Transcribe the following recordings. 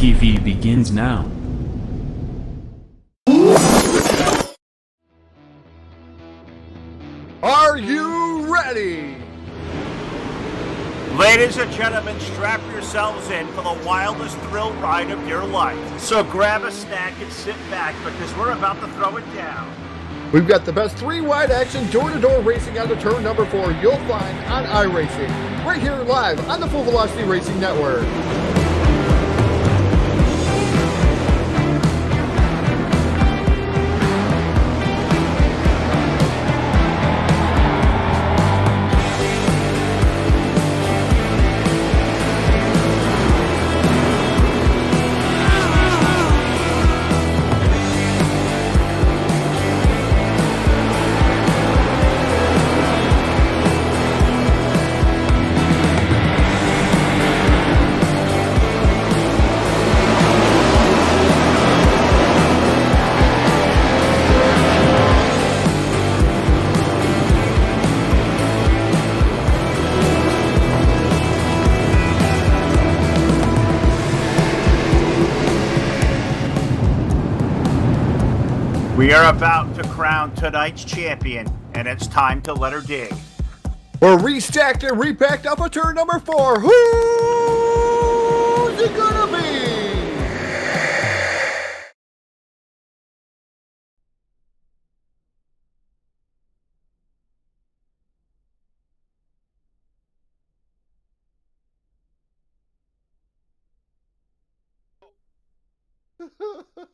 TV begins now. Are you ready? Ladies and gentlemen, strap yourselves in for the wildest thrill ride of your life. So grab a snack and sit back because we're about to throw it down. We've got the best three-wide action door-to-door racing on the turn number 4 you'll find on iRacing, right here live on the Full Velocity Racing Network. We are about to crown tonight's champion, and it's time to let her dig. We're restacked and repacked up a turn number 4. Who's it gonna be?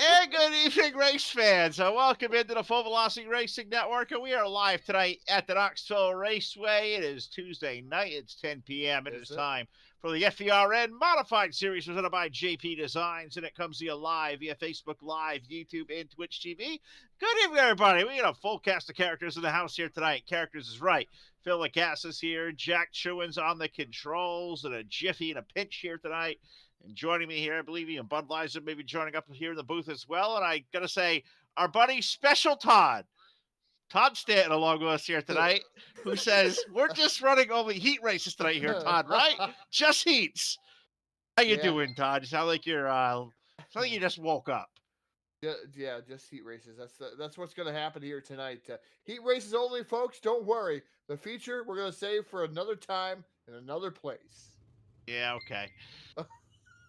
And good evening, race fans. Welcome into the Full Velocity Racing Network. And we are live tonight at the Knoxville Raceway. It is Tuesday night. It's 10 p.m. It is time for the FVRN Modified Series presented by JP Designs. And it comes to you live via Facebook Live, YouTube, and Twitch TV. Good evening, everybody. We got a full cast of characters in the house here tonight. Characters is right. Phil Lacasse is here. Jack Chewin's on the controls. And a jiffy and a pinch here tonight. And joining me here, I believe even Budweiser may be joining up here in the booth as well. And I got to say, our buddy Special Todd Stanton along with us here tonight, who says, we're just running only heat races tonight here, Todd, right? Just heats. How you doing, Todd? You sound like you just woke up. Yeah, just heat races. That's what's going to happen here tonight. Heat races only, folks. Don't worry. The feature we're going to save for another time in another place. Yeah, okay.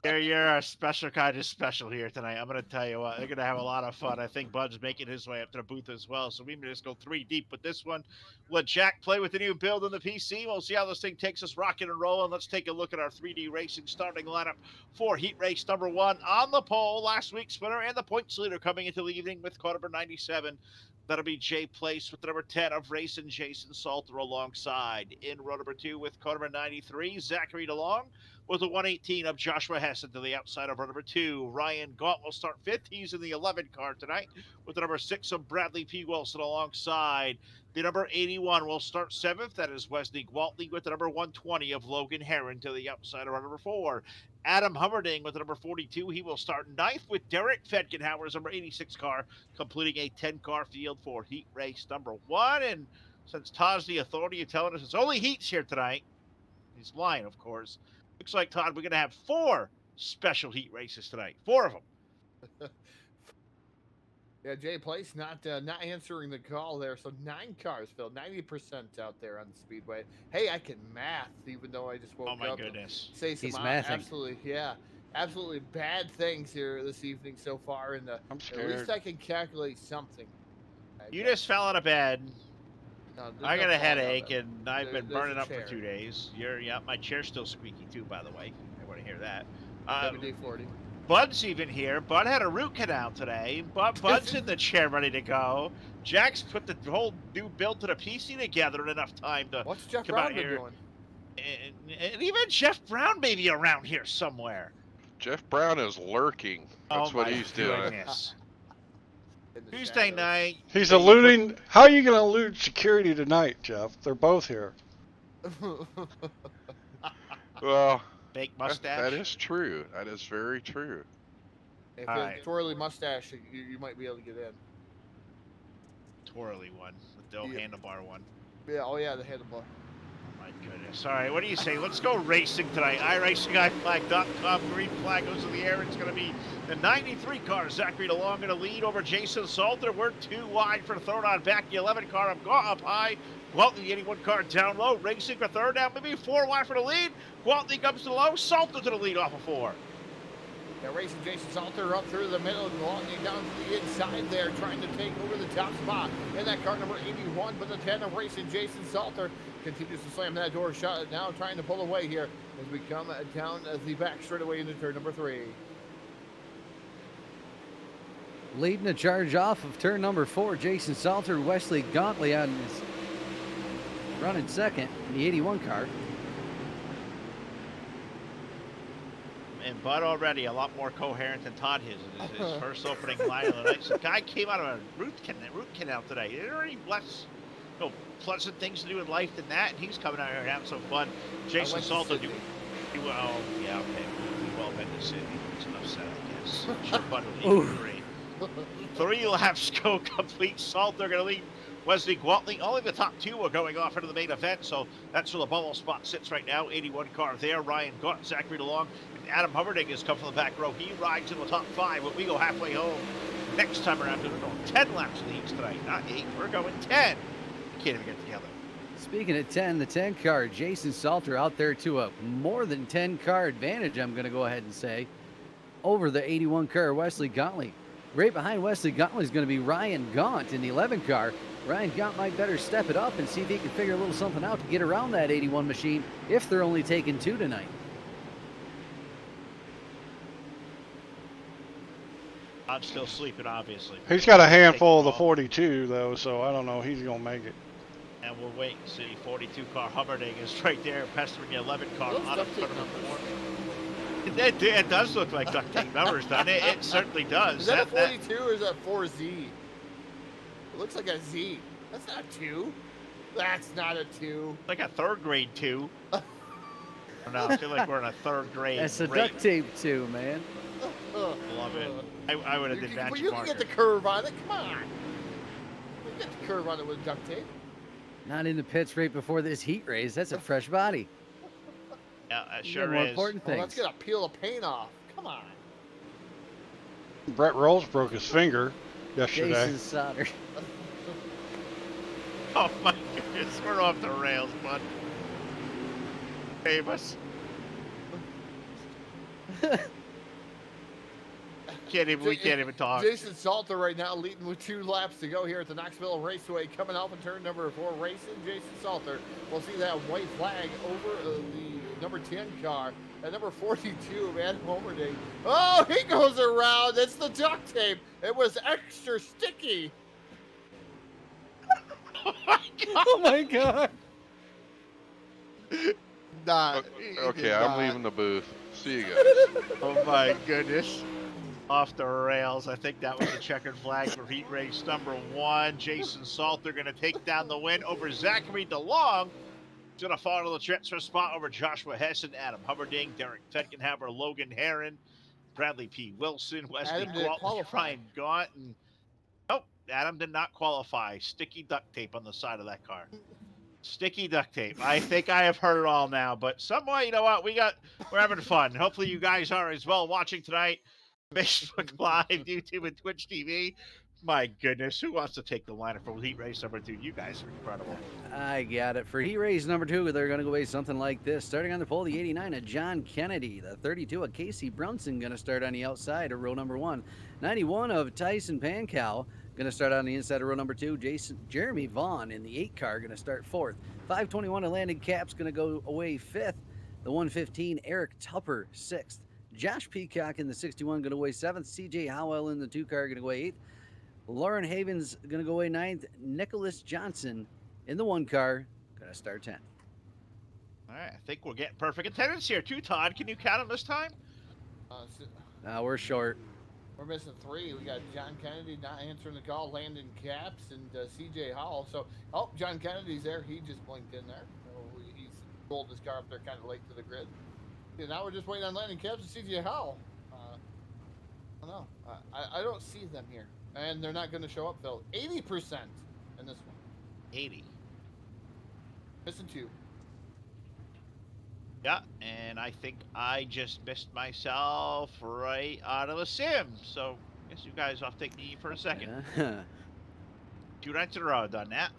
You're a special kind of special here tonight. I'm going to tell you what, they're going to have a lot of fun. I think Bud's making his way up to the booth as well, so we may just go 3 deep with this one. Let Jack play with the new build on the PC. We'll see how this thing takes us rocking and rolling. Let's take a look at our 3D Racing starting lineup for heat race number 1 on the pole. Last week's winner and the points leader coming into the evening with car number 97. That'll be Jay Place with the number 10 of Racing Jason Salter alongside. In row number 2 with car number 93, Zachary DeLong with the 118 of Joshua Hessen to the outside of row number 2. Ryan Gaunt will start 5th. He's in the 11 car tonight with the number 6 of Bradley P. Wilson alongside. The number 81 will start 7th. That is Wesley Gwaltney with the number 120 of Logan Heron to the outside of row number 4. Adam Hummerding with the number 42. He will start 9th with Derek Fedgenhauer's number 86 car, completing a 10-car field for heat race number 1. And since Todd's the authority, you're telling us it's only heats here tonight. He's lying, of course. Looks like, Todd, we're going to have 4 special heat races tonight. 4 of them. Yeah, Jay Place not answering the call there. So 9 cars, Phil, 90% out there on the speedway. Hey, I can math, even though I just woke up. Oh my goodness! Say some absolutely bad things here this evening so far. And I'm scared. at least I can calculate something. You just fell out of bed. No, I got a headache, and I've been burning up for 2 days. My chair's still squeaky too, by the way. I want to hear that. WD-40. Bud's even here. Bud had a root canal today. Bud's in the chair ready to go. Jack's put the whole new build to the PC together in enough time to What's Jeff come Brown out been here. doing? And even Jeff Brown may be around here somewhere. Jeff Brown is lurking. That's what he's doing. Goodness. Tuesday night. He's eluding. How are you going to elude security tonight, Jeff? They're both here. Well, Fake mustache. that is true. That is very true. If you have a twirly mustache, you might be able to get in. Twirly one. The handlebar one. Yeah, oh yeah, the handlebar. Oh my my goodness. All right, what do you say? Let's go racing tonight. iRacingIFlag.com. Green flag goes in the air. It's going to be the 93 car. Zachary DeLong in the lead over Jason Salter. We're 2 wide for third on back. The 11 car up high. Gwaltney, the 81 car down low. Racing for third now. Maybe 4 wide for the lead. Gwaltney comes to the low. Salter to the lead off of 4. Yeah, racing Jason Salter up through the middle, Gwaltney down to the inside there, trying to take over the top spot in that car number 81. But the 10 of racing Jason Salter continues to slam that door shut, now trying to pull away here as we come down the back straightaway into turn number 3. Leading the charge off of turn number 4, Jason Salter, Wesley Gauntly on his running second in the 81 car. And Bud already a lot more coherent than Todd is. His first opening line of the night. So the guy came out of a root canal today. There are any less pleasant things to do in life than that, and he's coming out here and having some fun. Jason Salter, oh yeah, okay. Well, been to Sydney. It's enough said, I guess. Sure, Bud will agree. 3 laps go complete. Salter going to lead Wesley Gwaltney. Only the top 2 are going off into the main event, so that's where the bubble spot sits right now. 81 car there. Ryan Gaunt, Zachary DeLong, and Adam Hubbarding has come from the back row. He rides in the top 5, but we go halfway home next time around. We're going 10 laps in the East tonight, not 8. We're going 10. We can't even get together. Speaking of 10, the 10 car, Jason Salter out there to a more than 10 car advantage, I'm going to go ahead and say, over the 81 car, Wesley Gauntly. Right behind Wesley Gauntly is going to be Ryan Gaunt in the 11 car. Ryan Gaunt might better step it up and see if he can figure a little something out to get around that 81 machine if they're only taking 2 tonight. I'm still sleeping, obviously. He's got a handful of the 42, though, so I don't know. He's going to make it. And we'll wait and see. 42 car Hubbarding is right there, pestering the 11 car out of front of the 4. It does look like duct tape numbers, doesn't it? It certainly does. Is that a 42 or is that 4Z? It looks like a Z. That's not a 2. That's not a 2. Like a 3rd grade 2. I don't know. I feel like we're in a 3rd grade. That's a duct tape 2, man. Love it. I would have did magic But you can get the curve on it. Come on. You can get the curve on it with duct tape. Not in the pits right before this heat race. That's a fresh body. Yeah, that sure more is. important Well, things. that's gonna peel the paint off. Come on. Brett Rolls broke his finger yesterday. Jason Salter. Oh my goodness, we're off the rails, bud. Famous. We can't even talk. Jason Salter right now leading with 2 laps to go here at the Knoxville Raceway. Coming off in turn number 4, racing Jason Salter. We'll see that white flag over the number 10 car. At number 42, Adam Homerding. Oh, he goes around. It's the duct tape. It was extra sticky. Oh my god. Oh my god. Okay, I'm leaving the booth. See you guys. Oh my goodness. Off the rails. I think that was the checkered flag for heat race number 1. Jason Salter going to take down the win over Zachary DeLong. He's going to follow the transfer spot over Joshua Hessen, Adam Hubbarding, Derek Fetkenhaber, Logan Herron, Bradley P. Wilson, Wesley Gwaltney, Ryan Gaunt, and Adam did not qualify. Sticky duct tape on the side of that car. Sticky duct tape. I think I have heard it all now, but somewhat, you know what? We're having fun. Hopefully you guys are as well watching tonight. Facebook Live, YouTube, and Twitch TV. My goodness, who wants to take the lineup for heat race number 2? You guys are incredible. I got it. For heat race number 2, they're going to go away something like this. Starting on the pole, the 89 of John Kennedy. The 32 of Casey Brunson going to start on the outside of row number 1. 91 of Tyson Pankow going to start on the inside of row number 2. Jeremy Vaughn in the 8 car going to start 4th. 521 of Landon Cap's going to go away 5th. The 115, Eric Tupper 6th. Josh Peacock in the 61 going to weigh 7th. CJ Howell in the 2 car going to weigh 8th. Lauren Havens going to go away 9th. Nicholas Johnson in the 1 car going to start 10th. All right, I think we're getting perfect attendance here too, Todd. Can you count them this time? We're short. We're missing 3. We got John Kennedy not answering the call, Landon Caps, and CJ Howell. So, John Kennedy's there. He just blinked in there. He's rolled his car up there kind of late to the grid. Yeah, now we're just waiting on Landon Caps and CJ Howell. I don't know. I don't see them here. And they're not going to show up, Phil. 80% in this one. 80. Missing 2. Yeah, and I think I just missed myself right out of the sim. So I guess you guys off take me for a second. Yeah. 2 nights in a row done that.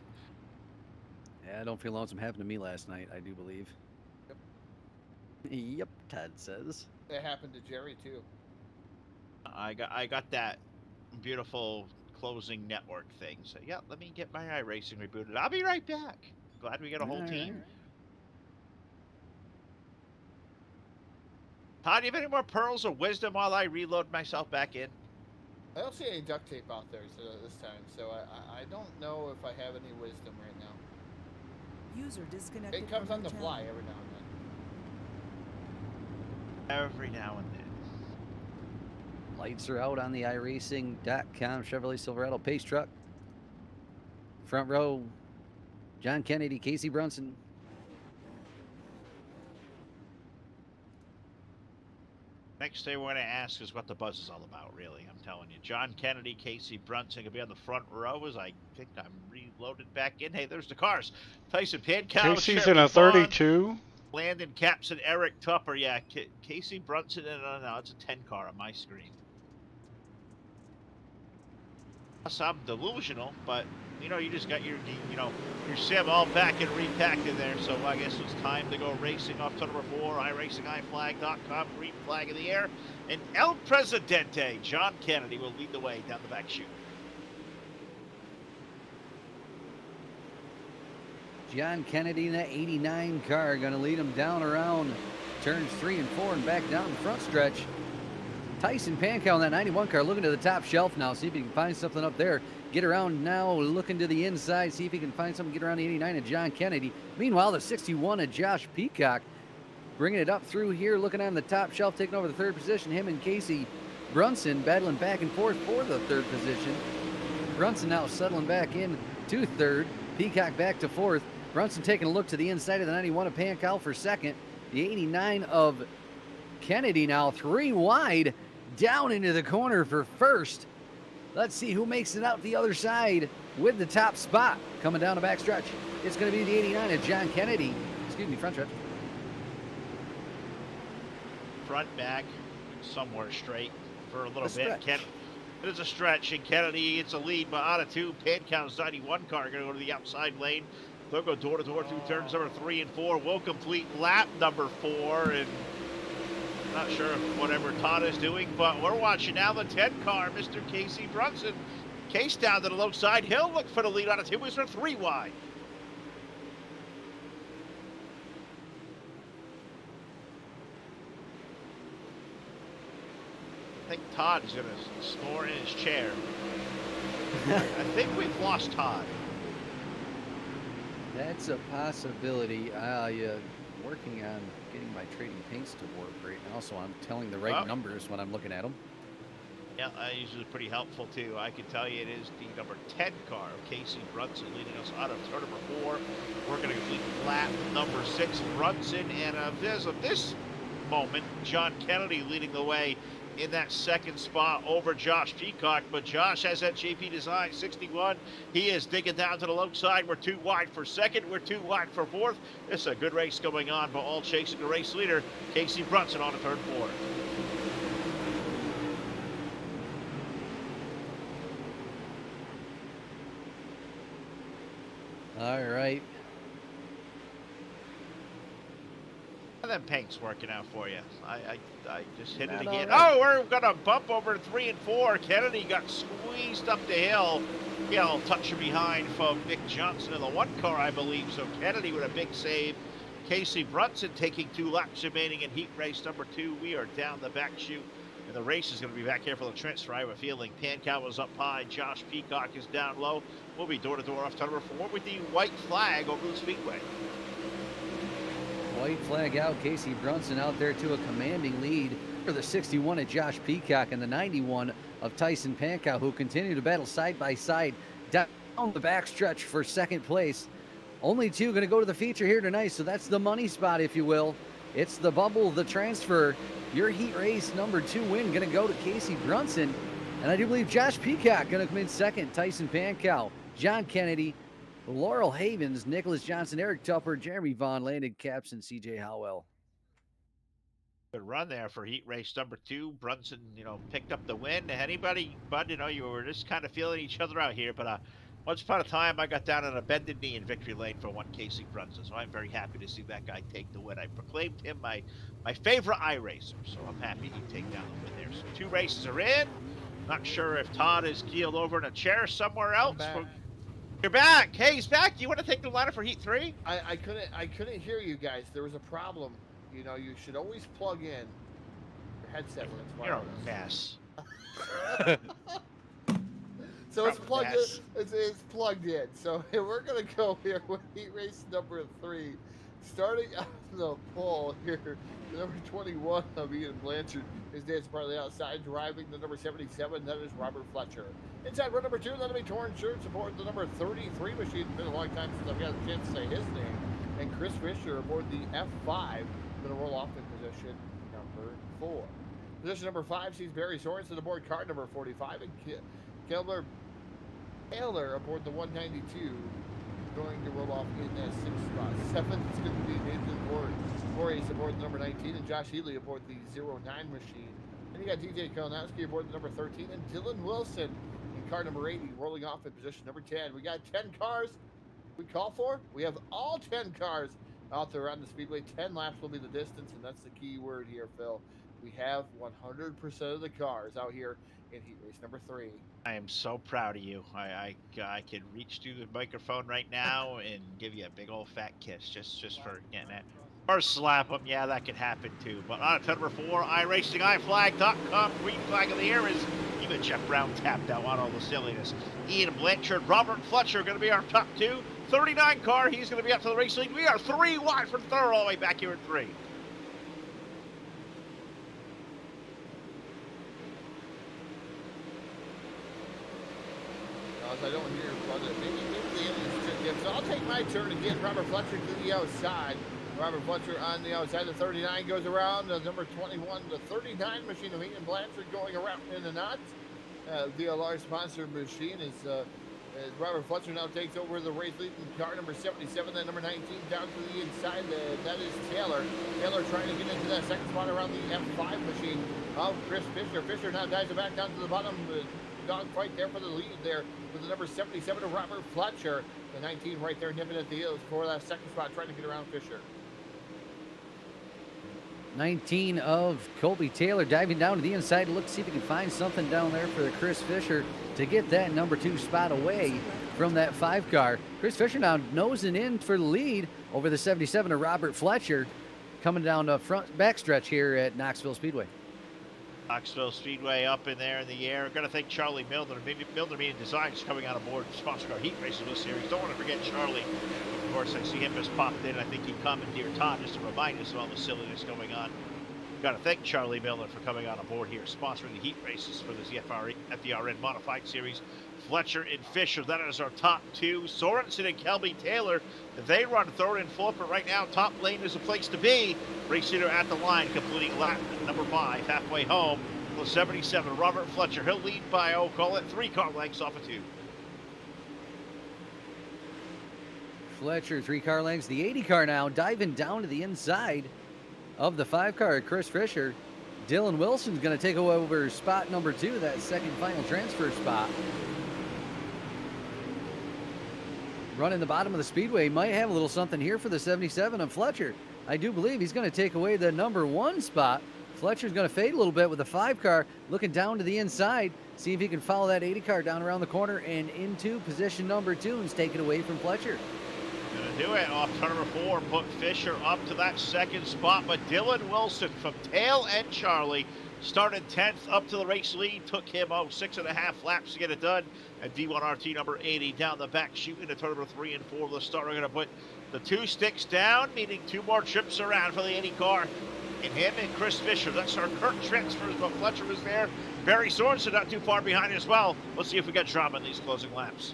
Yeah, I don't feel lonesome happened to me last night, I do believe. Yep. Yep, Todd says. It happened to Jerry too. I got that beautiful closing network thing. So yeah, let me get my iRacing rebooted. I'll be right back. Glad we got a whole All team. right. Todd, do you have any more pearls of wisdom while I reload myself back in? I don't see any duct tape out there this time, so I don't know if I have any wisdom right now. User disconnected. It comes from on your the channel. fly every now and then. Every now and then. Lights are out on the iRacing.com Chevrolet Silverado pace truck. Front row, John Kennedy, Casey Brunson. Next thing we're going to ask is what the buzz is all about, really. I'm telling you. John Kennedy, Casey Brunson going to be on the front row as I think I'm reloaded back in. Hey, there's the cars. Tyson Pankow. Casey's in a 32. Landon Caps and Eric Tupper. Yeah, Casey Brunson. No, it's a 10 car on my screen. I'm delusional, but you just got your sim all back and repacked in there. So I guess it's time to go racing off to number 4, iRacingIFlag.com, green flag in the air. And El Presidente, John Kennedy, will lead the way down the back chute. John Kennedy in that 89 car going to lead him down around turns 3 and 4 and back down the front stretch. Tyson Pankow in that 91 car looking to the top shelf now, see if he can find something up there. Get around now, looking to the inside, see if he can find something, get around the 89 of John Kennedy. Meanwhile, the 61 of Josh Peacock bringing it up through here, looking on the top shelf, taking over the 3rd position. Him and Casey Brunson battling back and forth for the 3rd position. Brunson now settling back in to 3rd. Peacock back to 4th. Brunson taking a look to the inside of the 91 of Pankow for 2nd. The 89 of Kennedy now 3 wide. Down into the corner for 1st. Let's see who makes it out the other side with the top spot coming down the back stretch. It's going to be the 89 of John Kennedy. Excuse me, front stretch. Front, back, somewhere straight for a little bit. Stretch. It is a stretch, and Kennedy gets a lead, but out of 2. Pancow's 91 car going to go to the outside lane. They'll go door to door through turns number 3 and 4. Will complete lap number 4, and not sure whatever Todd is doing, but we're watching now the 10 car, Mr. Casey Brunson. Case down to the low side. He'll look for the lead on a 2. He's for 3 wide. I think Todd is going to snore in his chair. I think we've lost Todd. That's a possibility. Working on getting my trading paints to work right now, so I'm telling the right numbers when I'm looking at them. Yeah, that usually pretty helpful too. I can tell you it is the number 10 car of Casey Brunson leading us out of turn number 4. We're going to complete lap number 6. Brunson, and as of this moment, John Kennedy leading the way in that 2nd spot over Josh Peacock, but Josh has that JP Design 61. He is digging down to the low side. We're 2 wide for 2nd. We're 2 wide for 4th. It's a good race going on, but all chasing the race leader, Casey Brunson, on to turn 4. All right. How them paints working out for you? I just hit it Not again. all right. Oh, we're gonna bump over 3 and 4. Kennedy got squeezed up the hill. Yeah, a little touch behind from Nick Johnson in the 1 car, I believe. So Kennedy with a big save. Casey Brunson taking 2 laps remaining in heat race number 2. We are down the back chute, and the race is going to be back here for the transfer. I have a feeling Pankow is up high. Josh Peacock is down low. We'll be door to door off turn number 4 with the white flag over the speedway. White flag out. Casey Brunson out there to a commanding lead for the 61 of Josh Peacock and the 91 of Tyson Pankow, who continue to battle side by side down the backstretch for 2nd place. Only 2 going to go to the feature here tonight, so that's the money spot, if you will. It's the bubble, the transfer. Your heat race number 2 win going to go to Casey Brunson. And I do believe Josh Peacock going to come in 2nd. Tyson Pankow, John Kennedy, Laurel Havens, Nicholas Johnson, Eric Tupper, Jeremy Vaughn, Landon Caps, and CJ Howell. Good run there for heat race number 2. Brunson, picked up the win. Anybody, Bud, you were just kind of feeling each other out here. But once upon a time, I got down on a bended knee in victory lane for one Casey Brunson. So I'm very happy to see that guy take the win. I proclaimed him my favorite iRacer. So I'm happy he take down the win there. So 2 races are in. Not sure if Todd is keeled over in a chair somewhere else. You're back. Hey, he's back. Do you want to take the ladder for heat 3? I couldn't hear you guys. There was a problem. You should always plug in your headset when it's You're wireless. a mess. So it's plugged in. It's plugged in. So we're gonna go here with heat race number 3, starting on the pole here. The number 21 of Ian Blanchard is dancing partly outside, driving the number 77. That is Robert Fletcher. Inside run number 2, that'll be Torn Shirt, support the number 33 machine. It's been a long time since I've got a chance to say his name. And Chris Fisher aboard the F5. Going to roll off in position number 4. Position number 5 sees Barry Sorensen aboard car number 45, and Kelber Taylor aboard the 192, going to roll off in that 6th spot. 7th is going to be Nathan Voorhees aboard the number 19, and Josh Healy aboard the 09 machine. And you got DJ Kalinowski aboard the number 13, and Dylan Wilson in car number 80, rolling off in position number 10. We got 10 cars we call for. We have all 10 cars out there on the speedway. 10 laps will be the distance, and that's the key word here, Phil. We have 100% of the cars out here in heat race number 3. I am so proud of you. I could reach through the microphone right now and give you a big old fat kiss just for getting that. Or slap them, yeah, that could happen too. But on to number 4, iRacingIFlag.com. Green flag in the air is even Jeff Brown tapped out on all the silliness. Ian Blanchard, Robert Fletcher are going to be our top 2. 39 car, he's going to be up to the race lead. We are 3 wide from third all the way back here in 3. I don't hear maybe the Indians should give. So I'll take my turn again. Robert Fletcher to the outside. Robert Fletcher on the outside. The 39 goes around. The number 21, the 39 machine of Ian Blanchard going around in the knots. VLR sponsored machine is Robert Fletcher now takes over the race lead in car number 77. Then number 19 down to the inside. That is Taylor. Taylor trying to get into that second spot around the F5 machine of Chris Fisher. Fisher now dives it back down to the bottom. Dog fight there for the lead there with the number 77 of Robert Fletcher. The 19 right there nipping at the heels for that second spot, trying to get around Fisher. 19 of Colby Taylor diving down to the inside to look to see if he can find something down there for the Chris Fisher to get that number 2 spot away from that 5 car. Chris Fisher now nosing in for the lead over the 77 of Robert Fletcher, coming down the front backstretch here at Knoxville Speedway. Knoxville Speedway up in there in the air. Got to thank Charlie Milner. Milner Media Designs coming on board to sponsor our heat races this series. Don't want to forget Charlie. Of course, I see him just popped in. I think he commandeered Todd just to remind us of all the silliness going on. Got to thank Charlie Milner for coming on board here, sponsoring the heat races for this FVRN Modified Series. Fletcher and Fisher, that is our top 2. Sorensen and Kelby Taylor, they run 3rd and 4th, but right now top lane is a place to be. Race leader at the line, completing lap number 5, halfway home. The 77, Robert Fletcher, he'll lead by, call it 3 car lengths off of 2. Fletcher, 3 car lengths. The 80 car now diving down to the inside of the 5 car, Chris Fisher. Dylan Wilson's going to take over spot number 2, that second final transfer spot. Running the bottom of the speedway, might have a little something here for the 77 of Fletcher. I do believe he's going to take away the number 1 spot. Fletcher's going to fade a little bit with the 5 car, looking down to the inside, see if he can follow that 80 car down around the corner and into position number 2 and take it away from Fletcher. Gonna do it off turn number 4, put Fisher up to that 2nd spot, but Dylan Wilson from tail end Charlie started 10th up to the race lead, took him 6.5 laps to get it done. And D1RT number 80 down the back, shooting to turn number 3 and 4. The start are going to put the 2 sticks down, meaning 2 more trips around for the 80 car. And him and Chris Fisher, that's our current transfers, but Fletcher was there. Barry Sorensen not too far behind as well. Let's see if we got drama in these closing laps.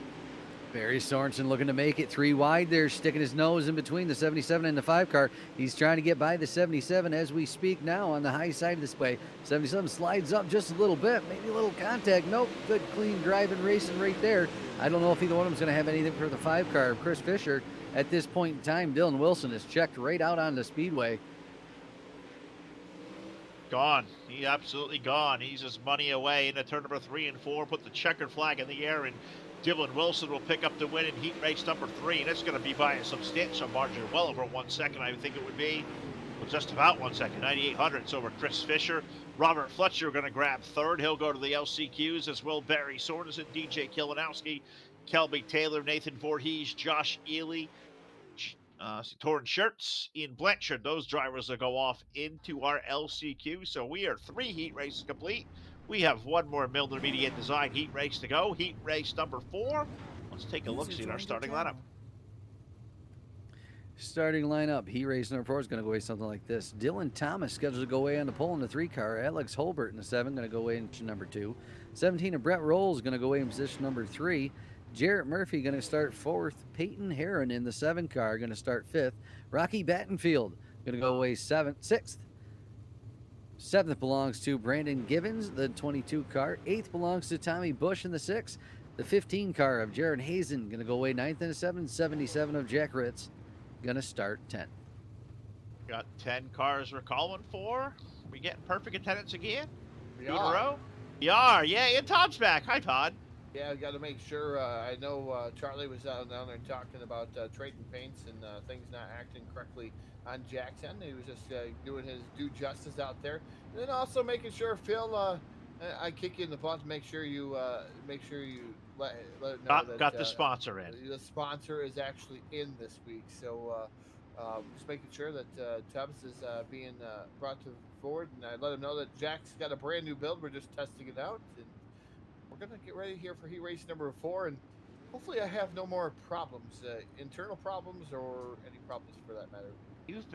Barry Sorensen looking to make it 3 wide there, sticking his nose in between the 77 and the 5 car. He's trying to get by the 77 as we speak now on the high side of this way. 77 slides up just a little bit, maybe a little contact. Nope, good clean driving racing right there. I don't know if either one of them is going to have anything for the 5 car. Chris Fisher, at this point in time, Dylan Wilson is checked right out on the speedway. Gone. He absolutely gone. He's his money away into turn number 3 and 4. Put the checkered flag in the air, and Dylan Wilson will pick up the win in heat race number 3, and it's going to be by a substantial margin, well over 1 second. I think it would be, well, just about 1 second. 98 hundredths over Chris Fisher. Robert Fletcher going to grab third. He'll go to the LCQs, as will Barry Sorensen, DJ Kilinowski, Kelby Taylor, Nathan Voorhees, Josh Ely, Torrin Shirts, Ian Blanchard. Those drivers will go off into our LCQ. So we are 3 heat races complete. We have 1 more Milner Media Design heat race to go. Heat race number 4. Let's take a look see at our starting lineup. Starting lineup, heat race number 4 is going to go away something like this. Dylan Thomas scheduled to go away on the pole in the 3 car. Alex Holbert in the 7 going to go away in number 2. 17 of Brett Rolls going to go away in position number 3. Jarrett Murphy going to start 4th. Peyton Herron in the 7 car going to start 5th. Rocky Battenfield going to go away 6th. 7th belongs to Brandon Gibbons, the 22 car. 8th belongs to Tommy Bush in the 6. The 15 car of Jared Hazen going to go away 9th in the 7. 77 of Jack Ritz going to start 10th. Got 10 cars we're calling for. We getting perfect attendance again? We 2 in a are. row? We are. Yeah, and Todd's back. Hi, Todd. Yeah, I got to make sure. I know Charlie was down there talking about trading paints and things not acting correctly on Jackson. He was just doing his due justice out there, and then also making sure Phil. I kick you in the butt to make sure you let it know that Got the sponsor in. The sponsor is actually in this week, so just making sure that Tubbs is being brought to forward, and I let him know that Jack's got a brand new build. We're just testing it out, and we're gonna get ready here for heat race number 4, and hopefully I have no more problems, internal problems or any problems for that matter. You've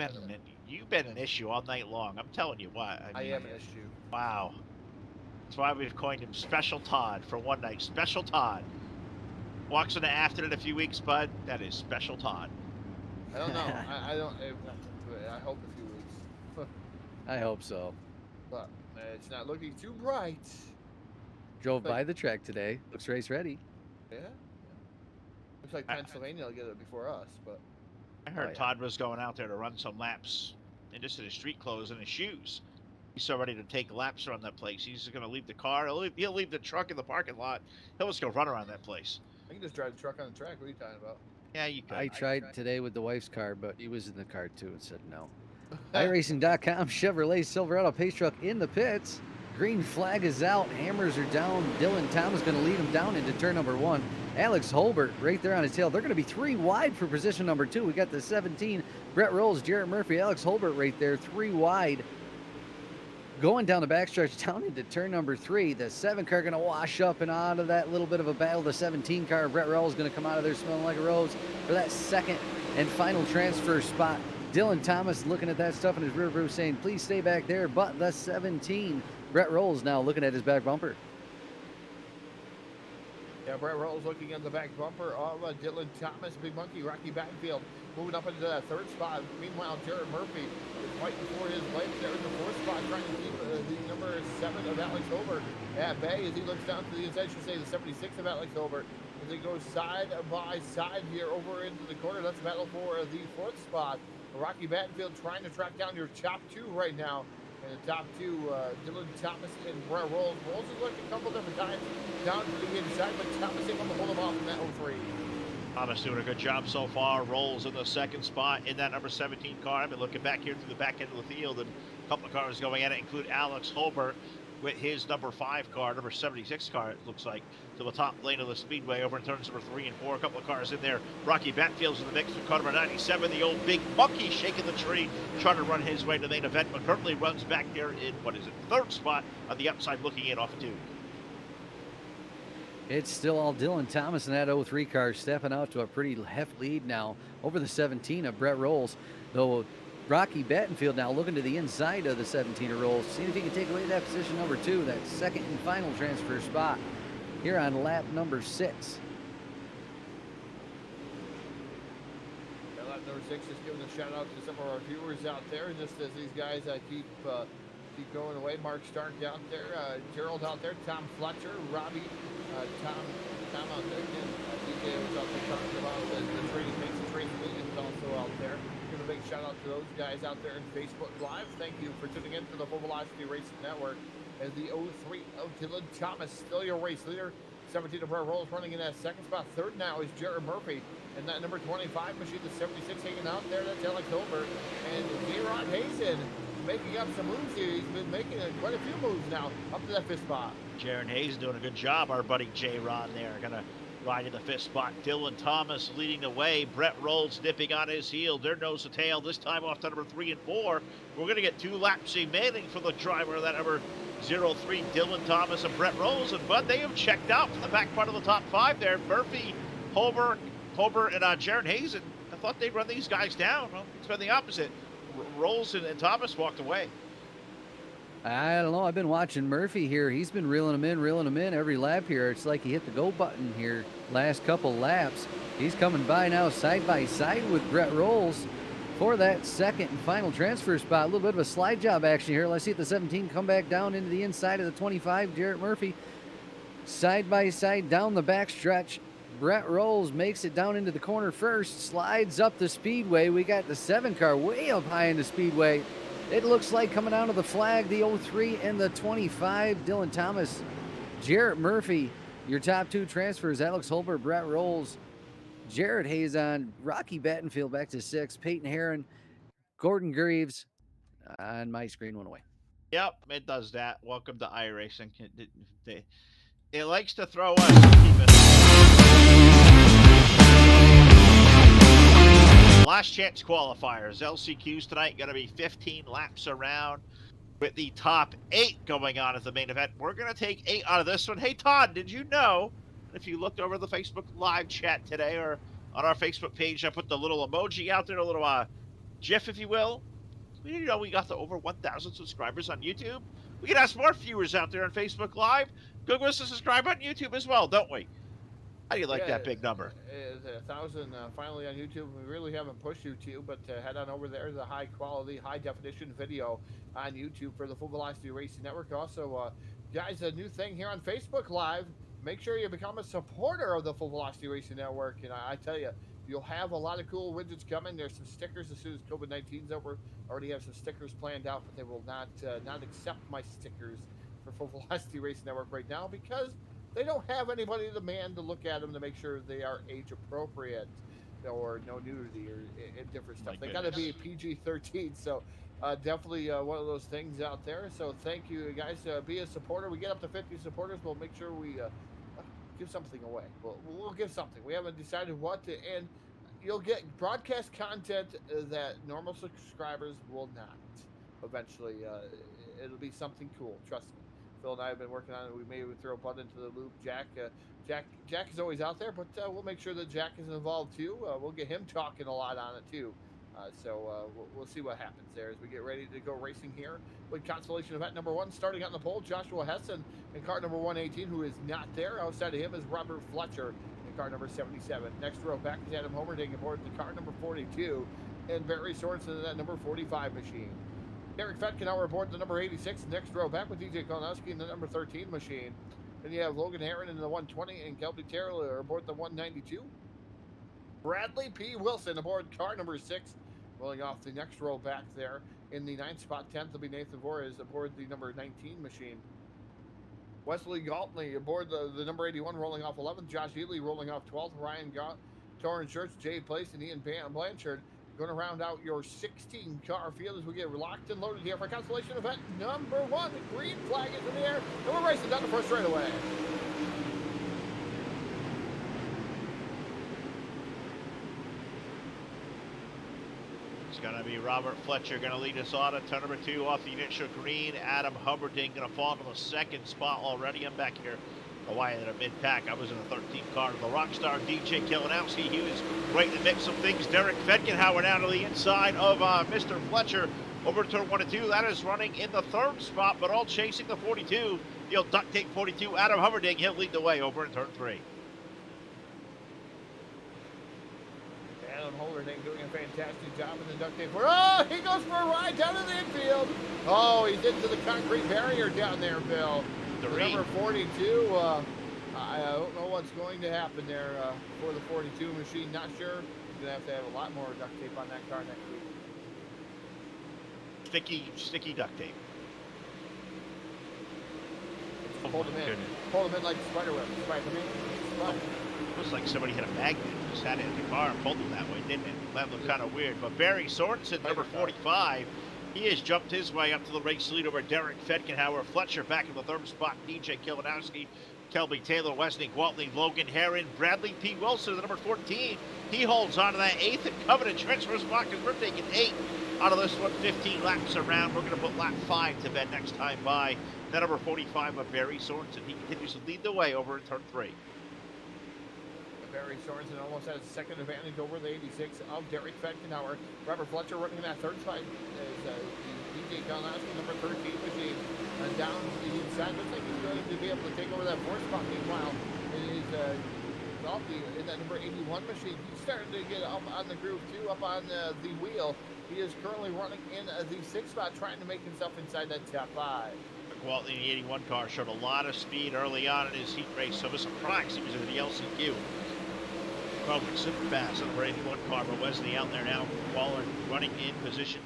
been an issue all night long. I'm telling you what. I am an issue. Wow. That's why we've coined him Special Todd for one night. Special Todd. Walks into after in a few weeks, bud. That is Special Todd. I don't know. I don't. I hope a few weeks. I hope so. But it's not looking too bright. Drove by the track today. Looks race ready. Yeah. Looks like Pennsylvania will get it before us, but. I heard Todd was going out there to run some laps and just in his street clothes and his shoes. He's so ready to take laps around that place. He's going to leave the car. He'll leave the truck in the parking lot. He'll just go run around that place. I can just drive the truck on the track. What are you talking about? Yeah, you could. I tried today with the wife's car, but he was in the car too and said no. iRacing.com Chevrolet Silverado pace truck in the pits. Green flag is out. Hammers are down. Dylan Thomas going to lead him down into turn number 1. Alex Holbert right there on his tail. They're going to be 3 wide for position number 2. We got the 17. Brett Rolls, Jarrett Murphy, Alex Holbert right there. 3 wide. Going down the backstretch down into turn number 3. The 7 car going to wash up and out of that little bit of a battle. The 17 car, Brett Rolls, going to come out of there smelling like a rose for that second and final transfer spot. Dylan Thomas looking at that stuff in his rear view saying, please stay back there. But the 17, Brett Rolls now looking at his back bumper. Yeah, Brett Rolls looking at the back bumper of Dylan Thomas, Big Monkey, Rocky Battenfield moving up into that 3rd spot. Meanwhile, Jared Murphy is fighting for his life there in the 4th spot, trying to keep the number 7 of Alex Holbert at bay as he looks down to the inside, I should say the 76 of Alex Holbert. As he goes side by side here over into the corner, let's battle for the 4th spot. Rocky Battenfield trying to track down your top 2 right now. And the top 2, Dylan Thomas and Brett Rolls. Rolls is looking a couple different times down to the inside, but Thomas able to hold him off in that 03. Thomas doing a good job so far. Rolls in the 2nd spot in that number 17 car. I've been looking back here through the back end of the field, and a couple of cars going at it include Alex Holbert with his number 5 car, number 76 car, it looks like, to the top lane of the speedway over in turns number 3 and 4. A couple of cars in there. Rocky Battenfield's in the mix with car number 97, the old Big Monkey shaking the tree, trying to run his way to the main event, but currently runs back there in, 3rd spot on the outside looking in off of 2. It's still all Dylan Thomas in that 03 car, stepping out to a pretty hefty lead now over the 17 of Brett Rolls. Though Rocky Battenfield now looking to the inside of the 17 of Rolls, seeing if he can take away that position number 2, that 2nd and final transfer spot here on lap number 6. Yeah, lap number 6 is giving a shout out to some of our viewers out there, just as these guys keep going away. Mark Stark out there, Gerald out there, Tom Fletcher, Robbie, Tom out there again. DJ was out there talking about the trading paints, and Trace Williams also out there. Giving a big shout out to those guys out there in Facebook Live. Thank you for tuning in to the Full Velocity Racing Network. As the 03 of Dylan Thomas, still your race leader. 17 of Brett Rolls running in that second spot. Third now is Jared Murphy. And that number 25 machine, the 76 hanging out there. That's Alex Hilbert. And J-Rod Hazen making up some moves here. He's been making quite a few moves now up to that fifth spot. Jaron Hayes doing a good job. Our buddy J-Rod there. Gonna ride in the fifth spot. Dylan Thomas leading the way. Brett Rolls nipping on his heel. Their nose to tail. This time off to number 3 and 4. We're going to get 2 laps remaining for the driver of that number 03, Dylan Thomas and Brett Rolls. And Bud, they have checked out from the back part of the top 5 there. Murphy, Holbert, and Jaron Hayes. And I thought they'd run these guys down. Well, it's been the opposite. Rolls and Thomas walked away. I don't know. I've been watching Murphy here. He's been reeling them in every lap here. It's like he hit the go button here last couple laps. He's coming by now side by side with Brett Rolls for that second and final transfer spot. A little bit of a slide job action here. Let's see if the 17 come back down into the inside of the 25. Jarrett Murphy side by side down the back stretch. Brett Rolls makes it down into the corner first, slides up the speedway. We got the 7 car way up high in the speedway. It looks like coming out of the flag, the 03 and the 25, Dylan Thomas, Jarrett Murphy, your top 2 transfers, Alex Holbert, Brett Rolls, Jared Hayes on, Rocky Battenfield back to 6, Peyton Herron, Gordon Greaves, and my screen went away. Yep, it does that. Welcome to iRacing. It likes to throw us. Keep it. Last chance qualifiers. LCQs tonight going to be 15 laps around with the top 8 going on at the main event. We're going to take 8 out of this one. Hey, Todd, did you know, if you looked over the Facebook live chat today or on our Facebook page, I put the little emoji out there, a little GIF, if you will. You know, we got to over 1,000 subscribers on YouTube. We can have more viewers out there on Facebook Live. Go give us a subscribe on YouTube as well, don't we? How do you like that big number? 1,000 finally on YouTube. We really haven't pushed YouTube, but head on over there. The high quality, high definition video on YouTube for the Full Velocity Racing Network. Also, guys, a new thing here on Facebook Live. Make sure you become a supporter of the Full Velocity Racing Network. And I tell you, you'll have a lot of cool widgets coming. There's some stickers as soon as COVID-19's over. Already have some stickers planned out, but they will not accept my stickers for Full Velocity Racing Network right now because they don't have anybody to man to look at them to make sure they are age appropriate or no nudity or different stuff. They got to be PG-13. So definitely one of those things out there. So thank you guys. Be a supporter. We get up to 50 supporters. We'll make sure we give something away. We'll give something. We haven't decided what to. And you'll get broadcast content that normal subscribers will not. Eventually, it'll be something cool. Trust me. Phil and I have been working on it. We may throw Bud into the loop. Jack is always out there, but we'll make sure that Jack is involved too. We'll get him talking a lot on it too. So we'll see what happens there as we get ready to go racing here with Constellation Event number 1. Starting out in the pole, Joshua Hessen in car number 118, who is not there. Outside of him is Robert Fletcher in car number 77. Next row back is Adam Homerding aboard the car number 42, and Barry Sorensen in that number 45 machine. Derek Fetkenauer aboard the number 86. Next row back with DJ Kolnowski in the number 13 machine. Then you have Logan Heron in the 120 and Kelby Taylor aboard the 192. Bradley P. Wilson aboard car number 6. Rolling off the next row back there in the 9th spot. 10th will be Nathan Voorhees aboard the number 19 machine. Wesley Galtney aboard the number 81 rolling off 11th. Josh Ely rolling off 12th. Ryan Torrin Church, Jay Place, and Ian Blanchard going to round out your 16-car field as we get locked and loaded here for Constellation Event number 1. The green flag is in the air, and we're racing down the first straightaway. It's going to be Robert Fletcher going to lead us on at turn number 2 off the initial green. Adam Humberding going to fall to the 2nd spot already. I'm back here away in the mid-pack. I was in the 13th car. The Rockstar DJ Kalinowski, he was right in the mix of things. Derek Fetkenhauer down to the inside of Mr. Fletcher over turn 1 and 2. That is running in the 3rd spot, but all chasing the 42. The old duct tape 42. Adam Humberding, he'll lead the way over in turn 3. Adam Humberding doing a fantastic job in the duct tape. Oh, he goes for a ride down to the infield. Oh, he's into the concrete barrier down there, Bill. Number 42, I don't know what's going to happen there for the 42 machine. Not sure. He's going to have a lot more duct tape on that car next week. sticky duct tape. Hold him in. Goodness. Hold him in like spider web. Spider him in. Spider. It looks like somebody hit a magnet, just had it in the car and pulled it that way, didn't it? That looked kind of weird. But Barry Sorensen, number 45, he has jumped his way up to the race lead over Derek Fedkenhauer. Fletcher back in the third spot. DJ Kilinowski, Kelby Taylor, Wesley Gwaltney, Logan Herron, Bradley P. Wilson, the number 14. He holds on to that 8th and coveted transfer spot because we're taking 8 out of this one, 15 laps around. We're going to put lap 5 to bed next time by. That number 45 of Barry Sorensen. He continues to lead the way over in turn 3. Barry Sorensen almost has a second advantage over the 86 of Derek Fedkenhauer. Robert Fletcher running in that third spot as DJ Kalinowski, number 13 machine. Down the inside. Looks like he's going to be able to take over that fourth spot. Meanwhile, in that number 81 machine, he's starting to get up on the groove too, up on the wheel. He is currently running in the 6th spot, trying to make himself inside that top 5. Gwaltney in the 81 car showed a lot of speed early on in his heat race, so I was surprised he was in the LCQ. Probably super fast on the 81 car, but Wesley out there now, Waller running in position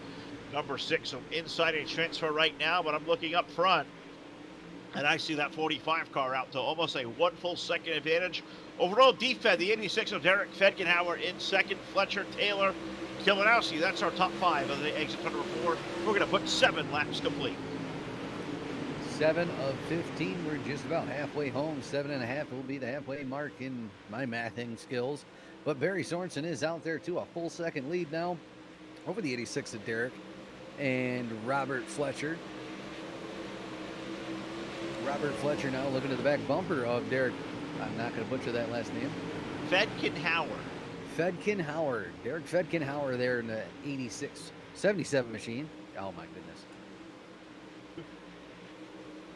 number 6. So inside a transfer right now, but I'm looking up front, and I see that 45 car out to almost a 1 full second advantage. Overall defense, the 86 of Derek Fedkenhauer in second, Fletcher, Taylor, Kilinowski. That's our top 5 of the exit number 4. We're going to put 7 laps complete. 7 of 15. We're just about halfway home. 7.5 will be the halfway mark in my mathing skills. But Barry Sorensen is out there too. A full second lead now over the 86 of Derek and Robert Fletcher. Robert Fletcher now looking at the back bumper of Derek. I'm not going to butcher that last name. Fedkenhauer. Fedkenhauer. Derek Fedkenhauer there in the 77 machine. Oh my goodness.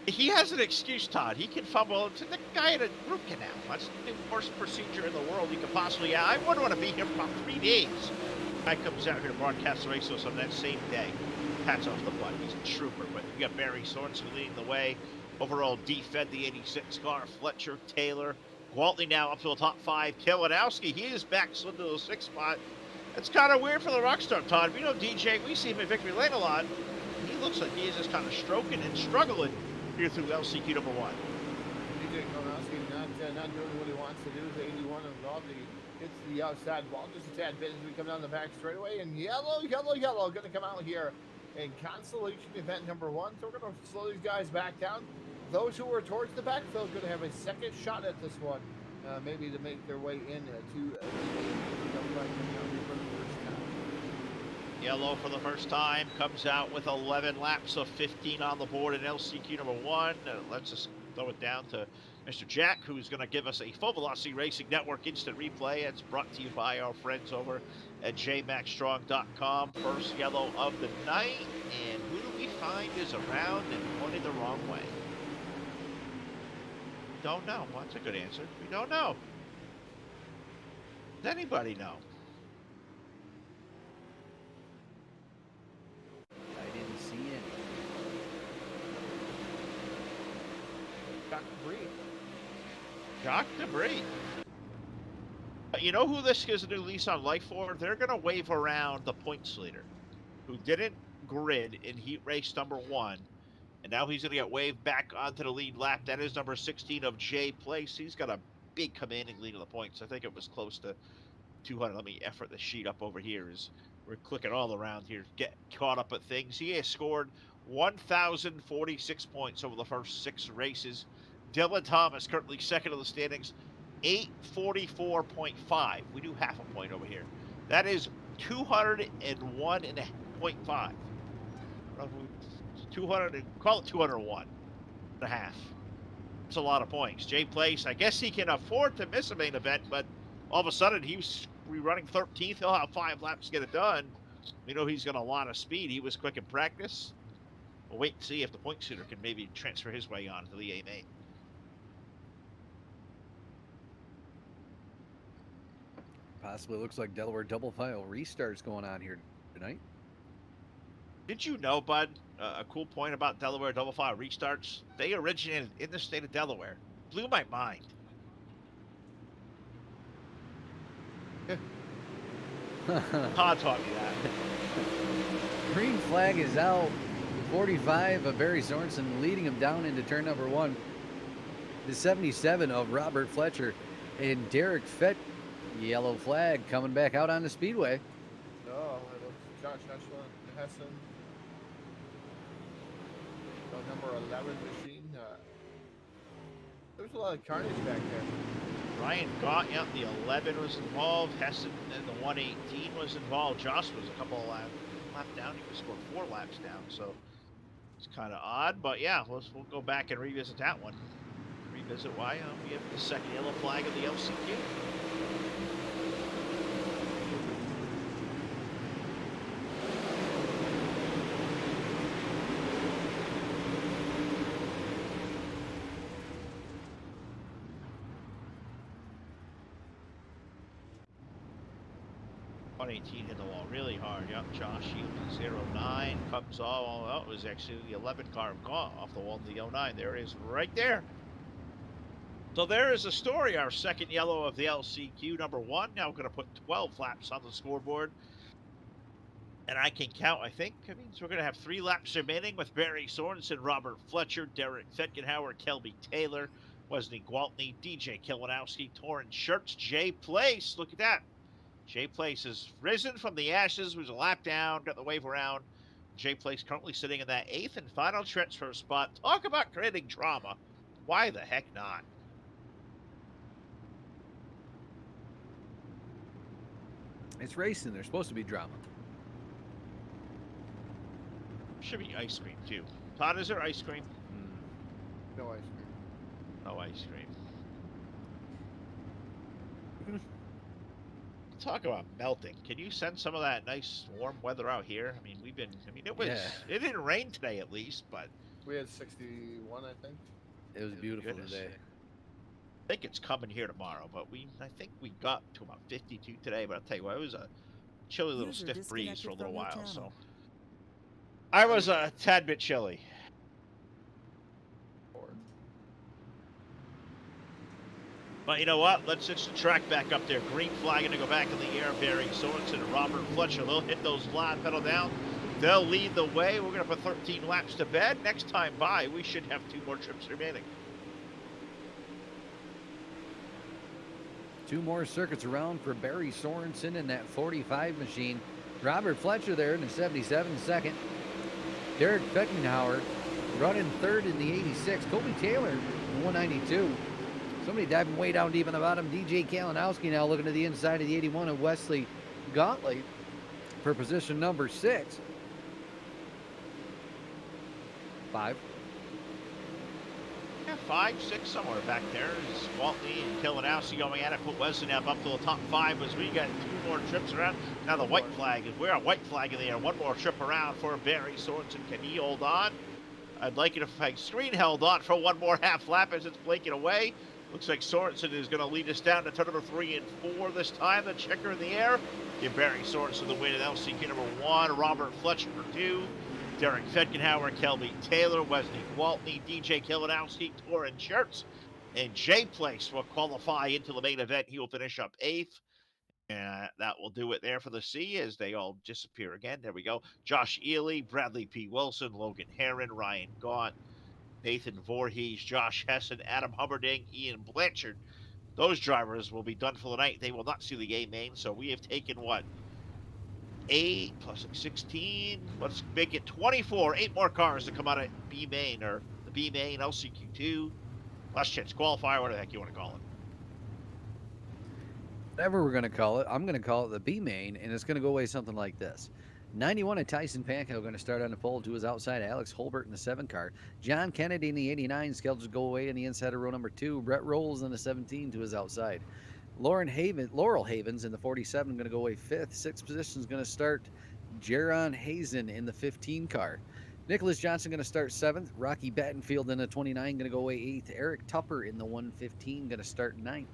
He has an excuse, Todd. He can fumble into the guy at a root canal. That's the worst procedure in the world you could possibly have. I wouldn't want to be here for about 3 days. Guy comes out here to broadcast the race on that same day. Hats off the butt. He's a trooper. But you got Barry Sorensen leading the way. Overall, defend the 86 car. Fletcher, Taylor, Gwaltney now up to the top 5. Kilinowski, he is back slid to the 6th spot. It's kind of weird for the Rockstar, Todd. We know DJ, we see him in victory lane a lot. He looks like he is just kind of stroking and struggling here through LCQ number 1. DJ Kalinowski not doing what he wants to do. The 81 of Gwaltney hits the outside wall just a tad bit as we come down the back straightaway. And yellow, going to come out here in consolation event number 1. So we're going to slow these guys back down. Those who are towards the backfield going to have a second shot at this one, maybe to make their way in to the Yellow for the first time comes out with 11 laps of 15 on the board in LCQ number 1. Let's just throw it down to Mr. Jack, who's going to give us a Full Velocity Racing Network instant replay. It's brought to you by our friends over at jmaxstrong.com. First yellow of the night, and who do we find is around and pointed the wrong way? Don't know. Well, that's a good answer. We don't know. Does anybody know? I didn't see any. Shock debris. You know who this gives a new lease on life for? They're going to wave around the points leader, who didn't grid in heat race number 1. And now he's going to get waved back onto the lead lap. That is number 16 of Jay Place. He's got a big commanding lead of the points. I think it was close to 200. Let me effort the sheet up over here as we're clicking all around here, get caught up at things. He has scored 1,046 points over the first 6 races. Dylan Thomas currently second in the standings, 844.5. We do half a point over here. That is 201.5. 200, call it 201 and a half. It's a lot of points. Jay Place, I guess he can afford to miss a main event, but all of a sudden he's running 13th. He'll have 5 laps to get it done. We know he's got a lot of speed. He was quick in practice. We'll wait and see if the point shooter can maybe transfer his way on to the A-main. Possibly looks like Delaware double file restarts going on here tonight. Did you know, Bud, a cool point about Delaware double file restarts? They originated in the state of Delaware. Blew my mind. Todd taught me that. Green flag is out. 45 of Barry Sorensen leading him down into turn number 1. The 77 of Robert Fletcher and Derek Fett. Yellow flag coming back out on the speedway. Oh, it looks Josh Hessen. Number 11 machine. There's a lot of carnage back there. Ryan Gott, yeah, the 11 was involved. Hessen and the 118 was involved. Josh was a couple of laps down. He was scored 4 laps down, so it's kind of odd. But yeah, we'll go back and revisit that one. Revisit why we have the second yellow flag of the LCQ. Hit the wall really hard. Yep, Josh Shields 09 comes all. Oh, it was actually the 11 car gone off the wall to the 09. There it is, right there. So there is a story. Our second yellow of the LCQ, number 1. Now we're going to put 12 laps on the scoreboard, and I can count. I think it means we're going to have 3 laps remaining with Barry Sorensen, Robert Fletcher, Derek Fetgenhauer, Kelby Taylor, Wesley Gwaltney, DJ Kilinowski, Torrin Schertz, Jay Place. Look at that. Jay Place has risen from the ashes, was a lap down, got the wave around. Jay Place currently sitting in that 8th and final transfer spot. Talk about creating drama. Why the heck not? It's racing. There's supposed to be drama. Should be ice cream, too. Todd, is there ice cream? No ice cream. No ice cream. Talk about melting. Can you send some of that nice warm weather out here? I mean, it didn't rain today at least, but We had 61, I think. It was beautiful goodness. today. I think it's coming here tomorrow, but I think we got to about 52 today, but I'll tell you what, it was a chilly little stiff breeze for a little while, so I was a tad bit chilly. But you know what? Let's hitch the track back up there. Green flag going to go back in the air. Barry Sorensen and Robert Fletcher. They'll hit those line pedal down. They'll lead the way. We're going to put 13 laps to bed. Next time by, we should have 2 more trips remaining. 2 more circuits around for Barry Sorensen in that 45 machine. Robert Fletcher there in the 77 second. Derek Fettenhauer running 3rd in the 86. Colby Taylor in 192. Somebody diving way down deep in the bottom. DJ Kalinowski now looking to the inside of the 81 of Wesley Gottlieb for position number 6. 5. Yeah, 5, 6, somewhere back there is Waltney and Kilinowski going at it. Put Wesley up to the top 5 as we got 2 more trips around. Now the white flag is, we're a white flag in the air. 1 more trip around for Barry Sorensen. Can he hold on? I'd like it if my screen held on for 1 more half lap as it's blinking away. Looks like Sorensen is going to lead us down to turn number 3 and 4 this time. The checker in the air. Give Barry Sorensen the win in LCQ number 1. Robert Fletcher for 2. Derek Fetgenhauer, Kelby Taylor, Wesley Gwaltney, DJ Kilinowski, Torrin Schertz, and Jay Place will qualify into the main event. He will finish up 8th. And that will do it there for the C as they all disappear again. There we go. Josh Ely, Bradley P. Wilson, Logan Herron, Ryan Gaunt, Nathan Voorhees, Josh Hessen, Adam Hubbarding, Ian Blanchard. Those drivers will be done for the night. They will not see the A main. So we have taken what? 8 plus 16. Let's make it 24. 8 more cars to come out of B main or the B main LCQ2. Last chance qualifier, whatever the heck you want to call it. Whatever we're going to call it, I'm going to call it the B main, and it's going to go away something like this. 91 of Tyson Pankow going to start on the pole to his outside. Alex Holbert in the 7 car. John Kennedy in the 89 scheduled to go away in the inside of row number 2. Brett Rolls in the 17 to his outside. Laurel Havens in the 47 going to go away 5th. 6th position is going to start Jaron Hazen in the 15 car. Nicholas Johnson going to start 7th. Rocky Battenfield in the 29 going to go away 8th. Eric Tupper in the 115 going to start 9th.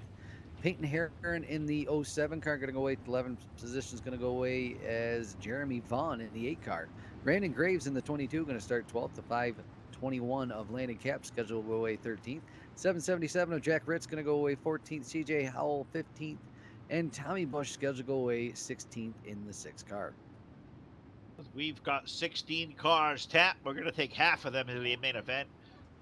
Peyton Herron in the 07 car going to go away. 11th position is going to go away as Jeremy Vaughn in the 8 car. Brandon Graves in the 22 going to start 12th. The 521 of Landon Cap scheduled to go away 13th. 777 of Jack Ritz going to go away 14th. CJ Howell 15th. And Tommy Bush scheduled to go away 16th in the 6th car. We've got 16 cars tapped. We're going to take half of them into the main event.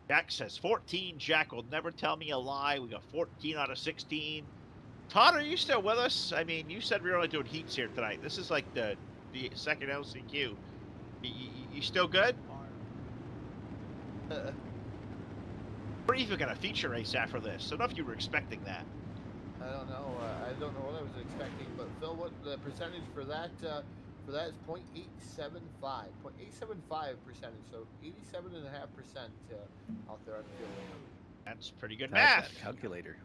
Jack says 14. Jack will never tell me a lie. We got 14 out of 16. Todd, are you still with us? I mean, you said we were only doing heats here tonight. This is like the second LCQ. You still good? We're even going to feature race after this. I don't know if you were expecting that. I don't know. I don't know what I was expecting, but Phil, what the percentage for that? For that is 0.875. 0.875 percentage. So 87.5% out there on the field. That's pretty good That's math. that calculator.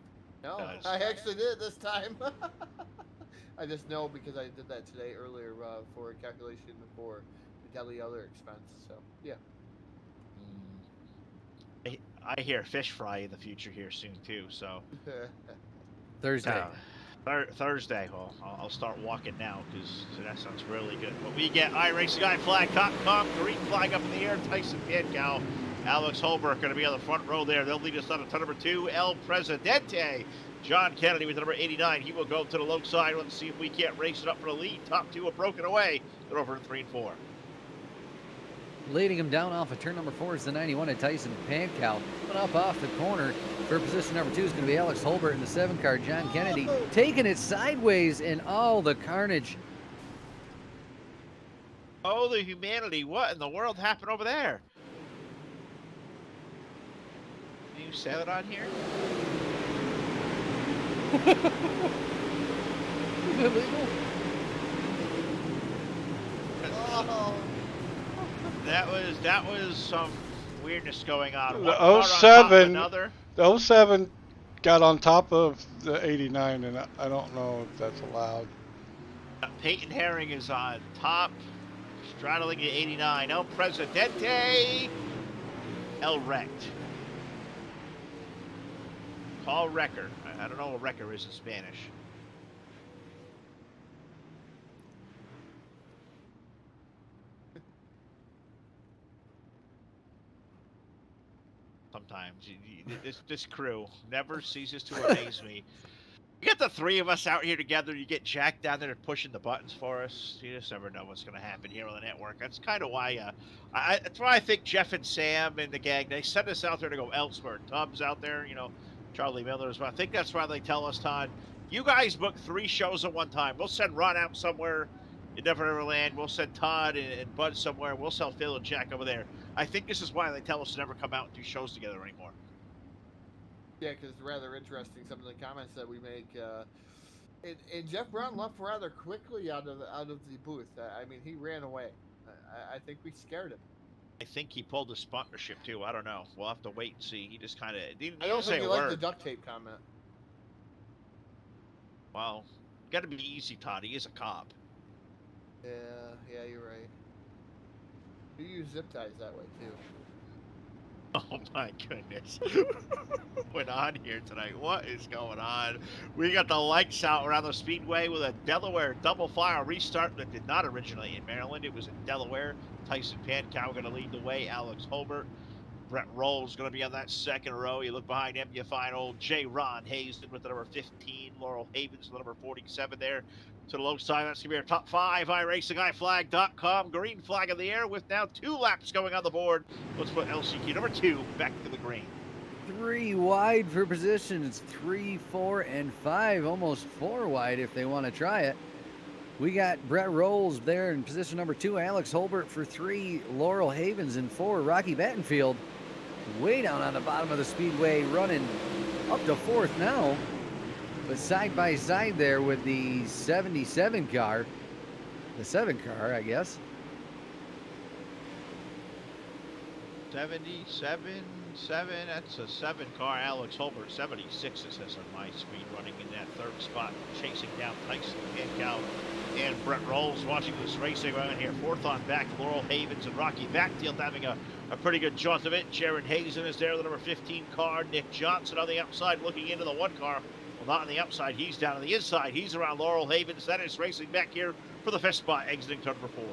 No, Does. I actually did it this time. I just know because I did that today earlier for a calculation for the daily other expense. So yeah. I hear fish fry in the future here soon too. So Thursday. Thursday. Well, I'll start walking now because that sounds really good. What we get: iRacing Guy flag, .com, green flag up in the air. Tyson Pankow, Alex Holbrook going to be on the front row there. They'll lead us on to turn number 2. El Presidente. John Kennedy with the number 89. He will go to the low side. Let's see if we can't race it up for the lead. Top 2 are broken away. They're over in 3 and 4. Leading him down off of turn number 4 is the 91 of Tyson Pankow. But up off the corner for position number 2 is going to be Alex Holbert in the 7 car, John Kennedy, taking it sideways in all the carnage. Oh, the humanity. What in the world happened over there? Can you say that on here? Illegal? Oh. That was some weirdness going on. The One car on top of 07 another. The 07 got on top of the 89, and I don't know if that's allowed. Peyton Herring is on top, straddling the 89. El Presidente, El Rect. Paul Wrecker. I don't know what Wrecker is in Spanish. Sometimes this crew never ceases to amaze me. You get the 3 of us out here together. You get Jack down there pushing the buttons for us. You just never know what's going to happen here on the network. That's kind of why. That's why I think Jeff and Sam and the gang, they send us out there to go elsewhere. Tubbs out there, you know, Charlie Miller as well. I think that's why they tell us, Todd, you guys book 3 shows at one time. We'll send Ron out somewhere in Never Never Land. We'll send Todd and Bud somewhere. We'll sell Phil and Jack over there. I think this is why they tell us to never come out and do shows together anymore. Yeah, because it's rather interesting some of the comments that we make. And Jeff Brown left rather quickly out of the booth. I mean, he ran away. I think we scared him. I think he pulled a sponsorship too. I don't know. We'll have to wait and see. He just kind of didn't I don't say think he a liked word. the duct tape comment. Well, got to be easy, Todd. He is a cop. Yeah, you're right. You use zip ties that way too. Oh my goodness. Went on here tonight. What is going on? We got the lights out around the speedway with a Delaware double file restart that did not originate in Maryland. It was in Delaware. Tyson Pankow going to lead the way. Alex Holbert. Brett Rolls going to be on that second row. You look behind him, you find old J. Ron Hazen with the number 15. Laurel Havens, the number 47 there. To the low side, that's going to be our top 5. iRacingIFlag.com. Green flag in the air with now 2 laps going on the board. Let's put LCQ number 2 back to the green. 3 wide for position. It's 3, 4, and 5. Almost 4 wide if they want to try it. We got Brett Rolls there in position number 2. Alex Holbert for 3. Laurel Havens in 4. Rocky Battenfield way down on the bottom of the speedway, running up to 4th now. But side by side there with the 77 car. The 7 car, I guess. 77, that's a 7 car. Alex Holbert, 76 it says on my screen, running in that 3rd spot, chasing down Tyson Pankow and Brett Rolls. Watching this racing around here. 4th on back, Laurel Havens and Rocky Backfield having a pretty good jaunt of it. Jaron Hazen is there, the number 15 car. Nick Johnson on the outside looking into the 1 car. Well, not on the outside, he's down on the inside. He's around Laurel Havens. That is racing back here for the 5th spot, exiting turn number 4.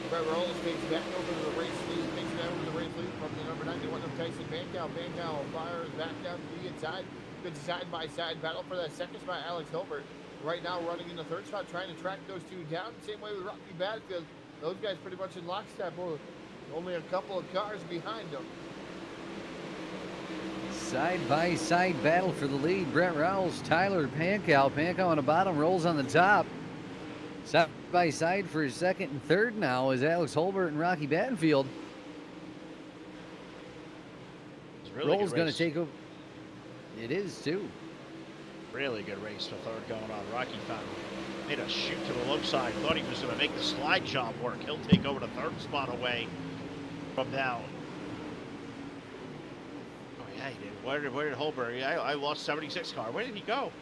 Brett Rolls takes back over to the race lead. Takes back over the race lead from the number 91 of Tyson Pankow. Pankow fires back down to the inside. Good side-by-side battle for that second spot. Alex Hilbert right now running in the third spot, trying to track those two down. Same way with Rocky Badfield. Those guys pretty much in lockstep. Only a couple of cars behind them. Side-by-side battle for the lead. Brett Rowles, Tyler Pankow. Pankow on the bottom, Rolls on the top. Side-by-side for second and third now is Alex Holbert and Rocky Battenfield. Really Rolls going to take over. It is, too. Really good race for third going on. Rocky made a shoot to the low side. Thought he was going to make the slide job work. He'll take over the third spot away from now. Oh, yeah, he did. Where did Holberg? I lost 76 car. Where did he go?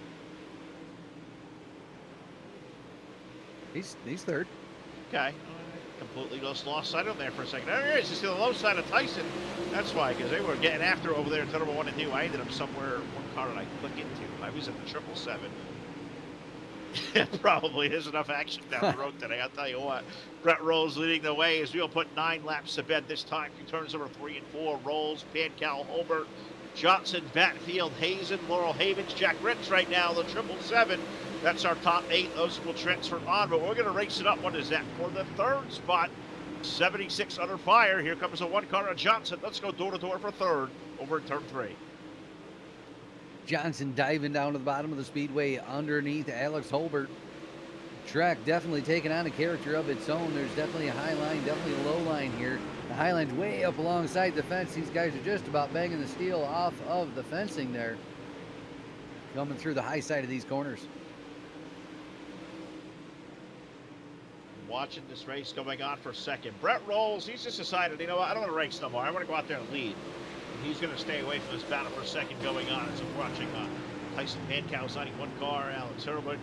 He's third. Okay. Completely lost sight of him there for a second. There he is. He's to the low side of Tyson. That's why, because they were getting after over there to number 1 and 2. I ended up somewhere. What car did I click into? I was in the 777. Probably there's enough action down the road today. I'll tell you what. Brett Rolls leading the way as we'll put 9 laps to bed this time. He turns over 3 and 4. Rolls, Pankow, Holbert, Johnson, Batfield, Hazen, Laurel Havens, Jack Ritz right now, the 777. That's our top 8. Those will transfer on, but we're going to race it up. What is that? For the third spot, 76 under fire. Here comes a 1 car of Johnson. Let's go door to door for third over in turn 3. Johnson diving down to the bottom of the speedway underneath Alex Holbert. Track definitely taking on a character of its own. There's definitely a high line, definitely a low line here. The high line's way up alongside the fence. These guys are just about banging the steel off of the fencing there. Coming through the high side of these corners. Watching this race going on for second. Brett Rolls, he's just decided, you know what, I don't want to race no more. I want to go out there and lead. And he's going to stay away from this battle for second going on as we're watching Tyson Pankow's 91 car, Alex Herbert,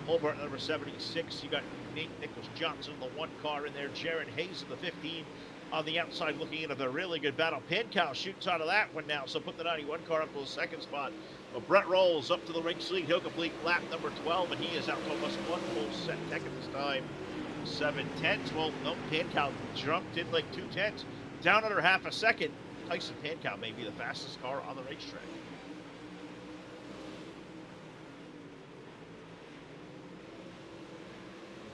Holbert, number 76. You got Nate Nichols Johnson, the 1 car in there. Jared Hayes, the 15 on the outside, looking into the really good battle. Pankow shoots out of that one now, so put the 91 car up to the second spot. But Brett Rolls up to the race lead. He'll complete lap number 12, and he is out to almost 1 full set tech at this time. 7/10. Well, no, Pankow jumped in like 2/10, down under half a second. Tyson Pankow may be the fastest car on the racetrack.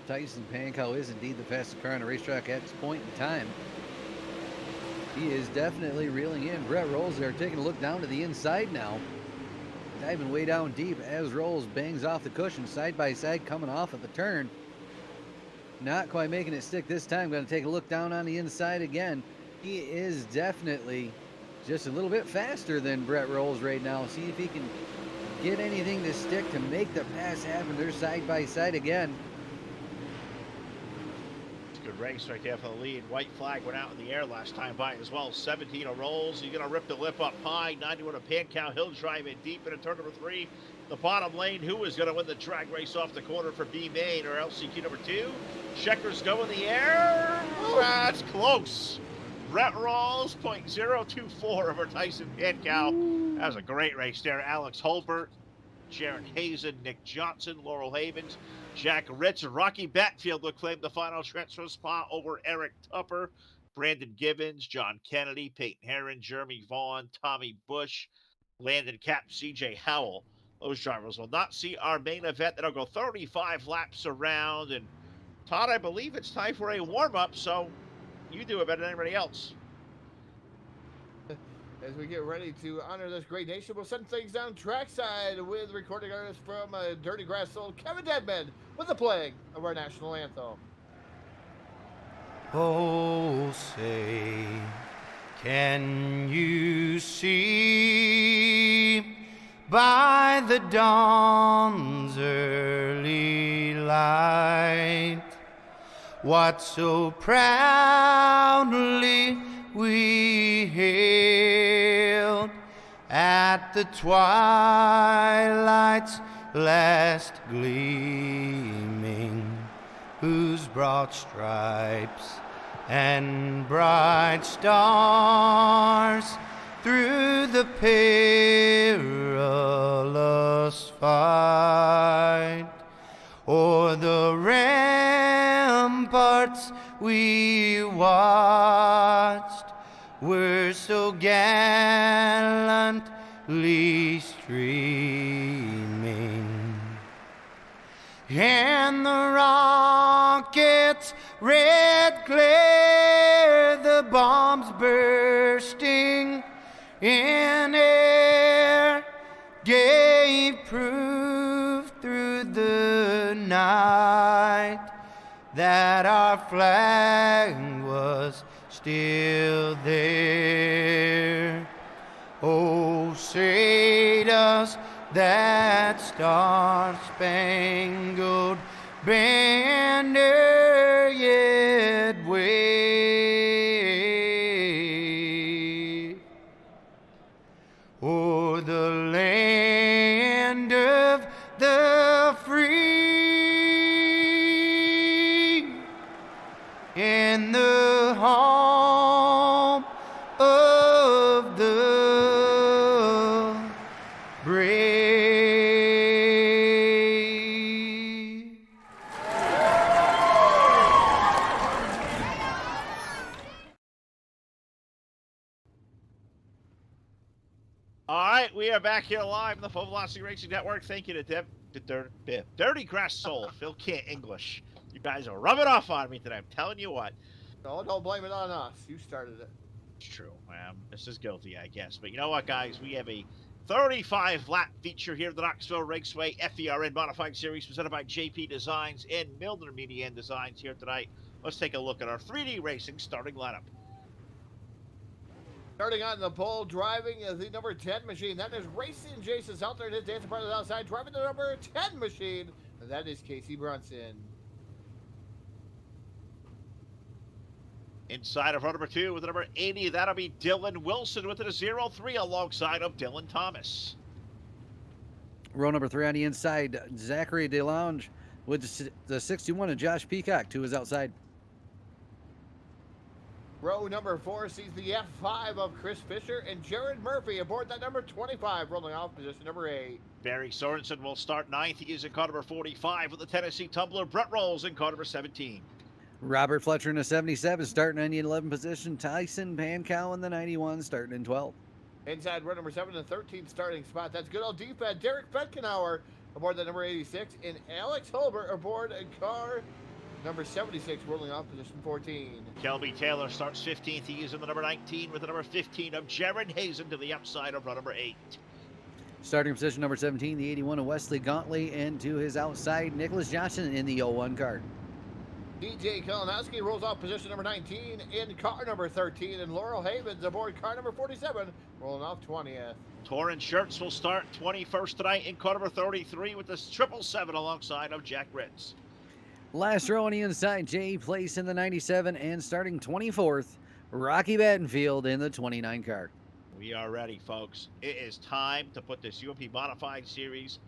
Tyson Pankow is indeed the fastest car on the racetrack at this point in time. He is definitely reeling in. Brett Rolls there taking a look down to the inside now. Diving way down deep as Rolls bangs off the cushion side by side coming off of the turn. Not quite making it stick this time. Going to take a look down on the inside again. He is definitely just a little bit faster than Brett Rolls right now. See if he can get anything to stick to make the pass happen. They're side by side again. Good race right there for the lead. White flag went out in the air last time by as well. 17 of Rolls. He's going to rip the lip up high. 91 of Pankow. He'll drive in deep into turn number 3. The bottom lane. Who is going to win the drag race off the corner for B Main or LCQ number 2? Checkers go in the air. That's close. Brett Rolls, 0.024 over Tyson Pankow. That was a great race there. Alex Holbert, Jaron Hazen, Nick Johnson, Laurel Havens, Jack Ritz, and Rocky Batfield will claim the final transfer spot over Eric Tupper, Brandon Gibbons, John Kennedy, Peyton Herron, Jeremy Vaughn, Tommy Bush, Landon Cap, CJ Howell. Those drivers will not see our main event. That'll go 35 laps around. And Todd, I believe it's time for a warm-up, so you do it better than anybody else. As we get ready to honor this great nation, we'll send things down trackside with recording artist from Dirty Grass Soul, Kevin Deadman, with the playing of our national anthem. Oh, say, can you see by the dawn's early light what so proudly we hailed at the twilight's last gleaming, whose broad stripes and bright stars through the perilous fight o'er the ramparts we watched were so gallantly streaming. and the rockets' red glare, the bombs bursting in air gave proof through the night that our flag was still there. Oh, say does that star-spangled banner yet wave o'er the land of the free and the home of the brave? All right, we are back here live on the Full Velocity Racing Network. Thank you to Dirty Grass Soul. Phil can't English. You guys are rubbing off on me today. I'm telling you what. No, don't blame it on us. You started it. It's true. This is guilty, I guess. But you know what, guys? We have a 35-lap feature here at the Knoxville Raceway FVRN Modified Series presented by JP Designs and Milner Media and Designs here tonight. Let's take a look at our 3D Racing starting lineup. Starting on the pole, driving the number 10 machine. That is Racing Jason's out there in his dancing part of the outside, driving the number 10 machine. And that is Casey Brunson. Inside of row number 2 with the number 80, that'll be Dylan Wilson with it a 0-3 alongside of Dylan Thomas. Row number 3 on the inside, Zachary DeLonge with the 61 of Josh Peacock to his outside. Row number 4 sees the F5 of Chris Fisher and Jared Murphy aboard that number 25, rolling off position number 8. Barry Sorensen will start 9th. He is in car number 45 with the Tennessee Tumbler. Brett Rolls in car number 17. Robert Fletcher in the 77 starting in the 11th position. Tyson Pankow in the 91 starting in 12th. Inside row number 7 and 13 starting spot. That's good old D-pad Derek Fetkenauer aboard the number 86 and Alex Holbert aboard car number 76, rolling off position 14. Kelby Taylor starts 15th. He is in the number 19 with the number 15 of Jared Hazen to the outside of row number 8. Starting position number 17, the 81 of Wesley Gauntly, and to his outside, Nicholas Johnson in the 01 car. DJ Kalinowski rolls off position number 19 in car number 13, and Laurel Havens aboard car number 47, rolling off 20th. Torrin Shirts will start 21st tonight in car number 33 with the 777 alongside of Jack Ritz. Last row on the inside, Jay Place in the 97, and starting 24th, Rocky Battenfield in the 29 car. We are ready, folks. It is time to put this UMP Modified Series.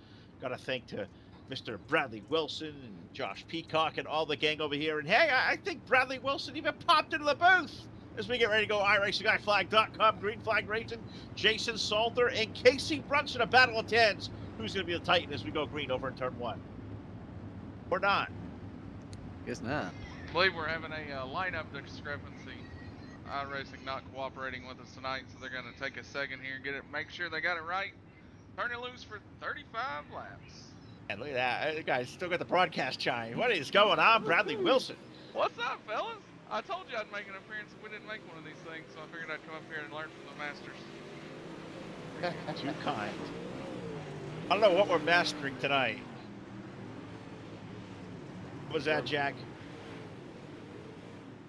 Got to thank to Mr. Bradley Wilson and Josh Peacock and all the gang over here. And hey, I think Bradley Wilson even popped into the booth as we get ready to go iRacingGuyFlag.com, Green Flag Racing, Jason Salter, and Casey Brunson, a battle of tens. Who's going to be the Titan as we go green over in turn 1? Or not? Guess not. I believe we're having a lineup discrepancy. iRacing not cooperating with us tonight, so they're going to take a second here and make sure they got it right. Turn it loose for 35 laps. And look at that. The guy's still got the broadcast chime. What is going on, Bradley Wilson? What's up, fellas? I told you I'd make an appearance if we didn't make one of these things, so I figured I'd come up here and learn from the masters. Too kind. I don't know what we're mastering tonight. What was that, Jack?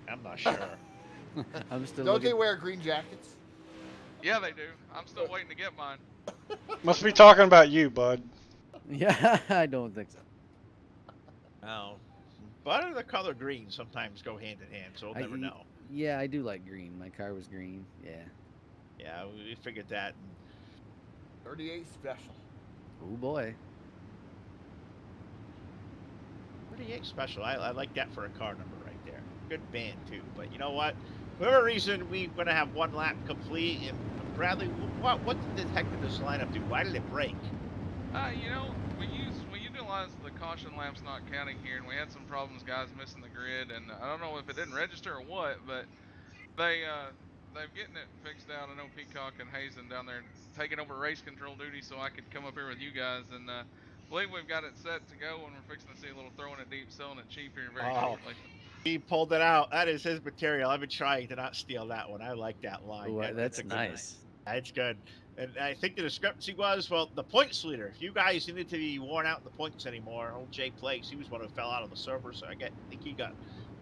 I'm not sure. I'm still Don't looking. they wear green jackets? Yeah, they do. I'm still waiting to get mine. Must be talking about you, bud. Yeah, I don't think so. No. But the color green sometimes go hand in hand, so we'll never know. Yeah, I do like green. My car was green. Yeah. Yeah, we figured that. 38 special. Oh boy. 38 special. I like that for a car number right there. Good band too. But you know what? For whatever reason, we're gonna have one lap complete. And Bradley, what the heck did this lineup do? Why did it break? You know, we utilized the caution laps not counting here, and we had some problems, guys missing the grid, and I don't know if it didn't register or what, but they're getting it fixed out. I know Peacock and Hazen down there taking over race control duty, so I could come up here with you guys, and believe we've got it set to go, and we're fixing to see a little throwing it deep, selling it cheap here very Oh, shortly. he pulled it out. That is his material. I've been trying to not steal that one. I like that line. Ooh, That's that's a good nice. It's good. And I think the discrepancy was, well, the points leader. If you guys needed to be worn out in the points anymore, old Jay Place, he was one who fell out of the server, so I think he got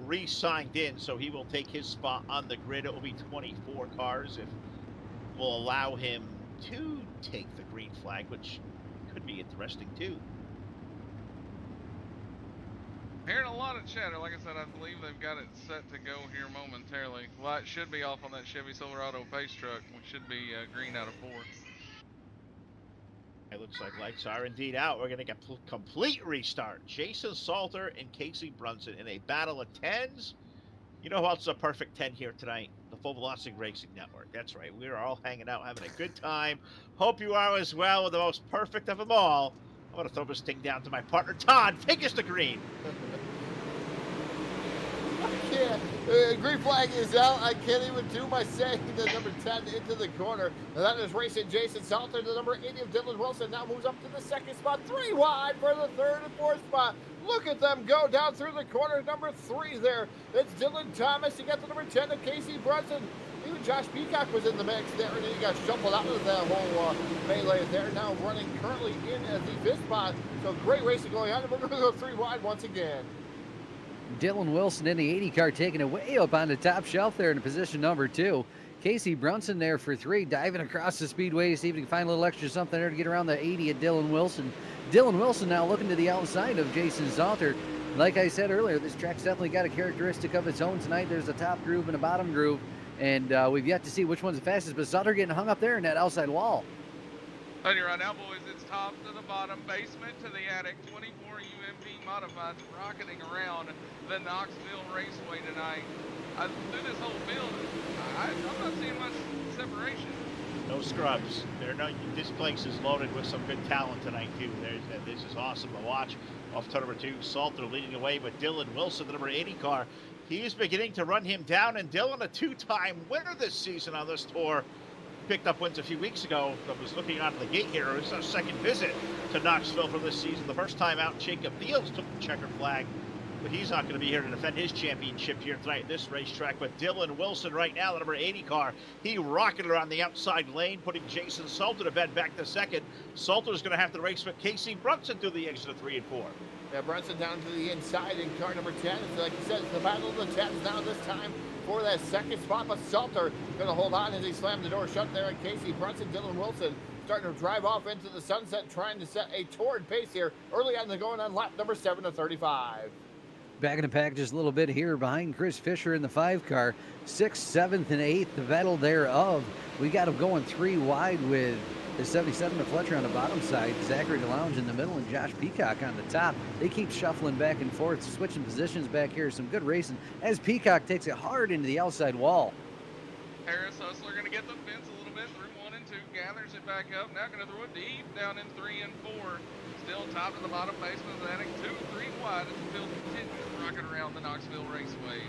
re-signed in, so he will take his spot on the grid. It will be 24 cars if we'll allow him to take the green flag, which could be interesting too. Hearing a lot of chatter. Like I said, I believe they've got it set to go here momentarily. Light should be off on that Chevy Silverado pace truck, which should be green out of 4. It looks like lights are indeed out. We're going to get a complete restart. Jason Salter and Casey Brunson in a battle of 10s. You know who else is a perfect 10 here tonight? The Full Velocity Racing Network. That's right. We are all hanging out, having a good time. Hope you are as well. With the most perfect of them all, I'm going to throw this thing down to my partner, Todd. Take us to green. Yeah, green flag is out. I can't even do my saying the number 10 into the corner. And that is racing Jason Salter. The number 80 of Dylan Wilson now moves up to the 2nd spot. 3 wide for the 3rd and 4th spot. Look at them go down through the corner. Number 3 there. It's Dylan Thomas. You got the number 10 of Casey Brunson. Even Josh Peacock was in the mix there, and then he got shuffled out of the whole melee there. Now running currently in the 5th spot. So great racing going on. And we're going to go 3 wide once again. Dylan Wilson in the 80 car taking it way up on the top shelf there in position number 2. Casey Brunson there for 3, diving across the speedway, see if he can find a little extra something there to get around the 80 of Dylan Wilson. Dylan Wilson now looking to the outside of Jason Salter. Like I said earlier, this track's definitely got a characteristic of its own tonight. There's a top groove and a bottom groove, and we've yet to see which one's the fastest, but Salter getting hung up there in that outside wall. And you're right now, boys, it's top to the bottom, basement to the attic, 24 UMP modifieds rocketing around the Knoxville Raceway tonight. Through this whole field, I'm not seeing much separation. No scrubs. This place is loaded with some good talent tonight, too. This is awesome to watch. Off to number 2, Salter leading away with Dylan Wilson, the number 80 car. He is beginning to run him down, and Dylan, a 2-time winner this season on this tour, picked up wins a few weeks ago. I was looking out of the gate here. It was our 2nd visit to Knoxville for this season. The first time out, Jacob Fields took the checkered flag, but he's not going to be here to defend his championship here tonight at this racetrack. But Dylan Wilson right now, the number 80 car, he rocketed around the outside lane, putting Jason Salter to bed back to 2nd. Salter's going to have to race with Casey Brunson through the exit of 3 and 4. Yeah, Brunson down to the inside in car number 10. So like you said, it's the battle of the 10s now this time for that 2nd spot. But Salter going to hold on as he slammed the door shut there. And Casey Brunson, Dylan Wilson starting to drive off into the sunset, trying to set a torrid pace here early on the going on lap number 7 of 35. Back in the pack just a little bit here behind Chris Fisher in the 5 car. 6th, 7th, and 8th, the battle thereof. We got him going 3 wide with the 77 of Fletcher on the bottom side, Zachary DeLounge in the middle, and Josh Peacock on the top. They keep shuffling back and forth, switching positions back here. Some good racing as Peacock takes it hard into the outside wall. Harris Hustler going to get the fence a little bit through 1 and 2, gathers it back up. Now going to throw it deep down in 3 and 4. Still top to the bottom basement of the attic, 2, 3 wide as the field continues rocking around the Knoxville Raceway.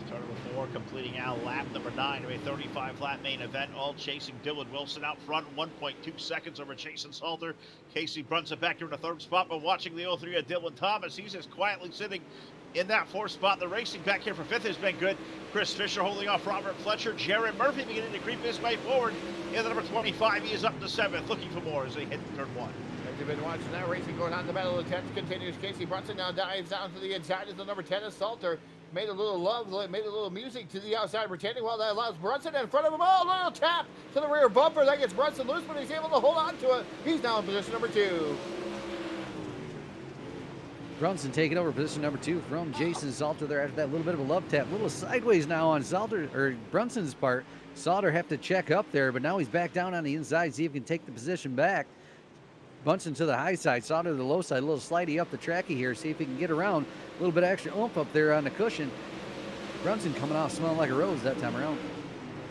Starter 4 completing out lap number 9 of a 35 lap main event, all chasing Dylan Wilson out front, 1.2 seconds over Jason Salter. Casey Brunson back here in the 3rd spot, but watching the 03 of Dylan Thomas. He's just quietly sitting in that 4th spot. The racing back here for 5th has been good. Chris Fisher holding off Robert Fletcher. Jared Murphy beginning to creep his way forward. In the number 25, he is up to 7th, looking for more as they hit turn 1. As you've been watching that racing going on, the battle of the 10s continues. Casey Brunson now dives down to the inside as the number 10 is Salter. Made a little love, made a little music to the outside, retaining while that allows Brunson in front of him. Oh, little tap to the rear bumper. That gets Brunson loose, but he's able to hold on to it. He's now in position number 2. Brunson taking over position number 2 from Jason Salter there after that little bit of a love tap. A little sideways now on Salter, or Brunson's part. Salter have to check up there, but now he's back down on the inside, see if he can take the position back. Brunson to the high side, Salter to the low side, a little slidey up the tracky here, see if he can get around. A little bit of extra oomph up there on the cushion. Brunson coming off smelling like a rose that time around.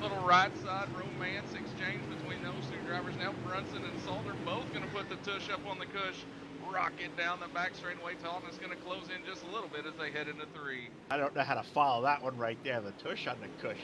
Little right side romance exchange between those 2 drivers. Now Brunson and Salter both going to put the tush up on the cush. Rocket down the back straightaway. Talton is going to close in just a little bit as they head into 3. I don't know how to follow that one right there. The tush on the cush.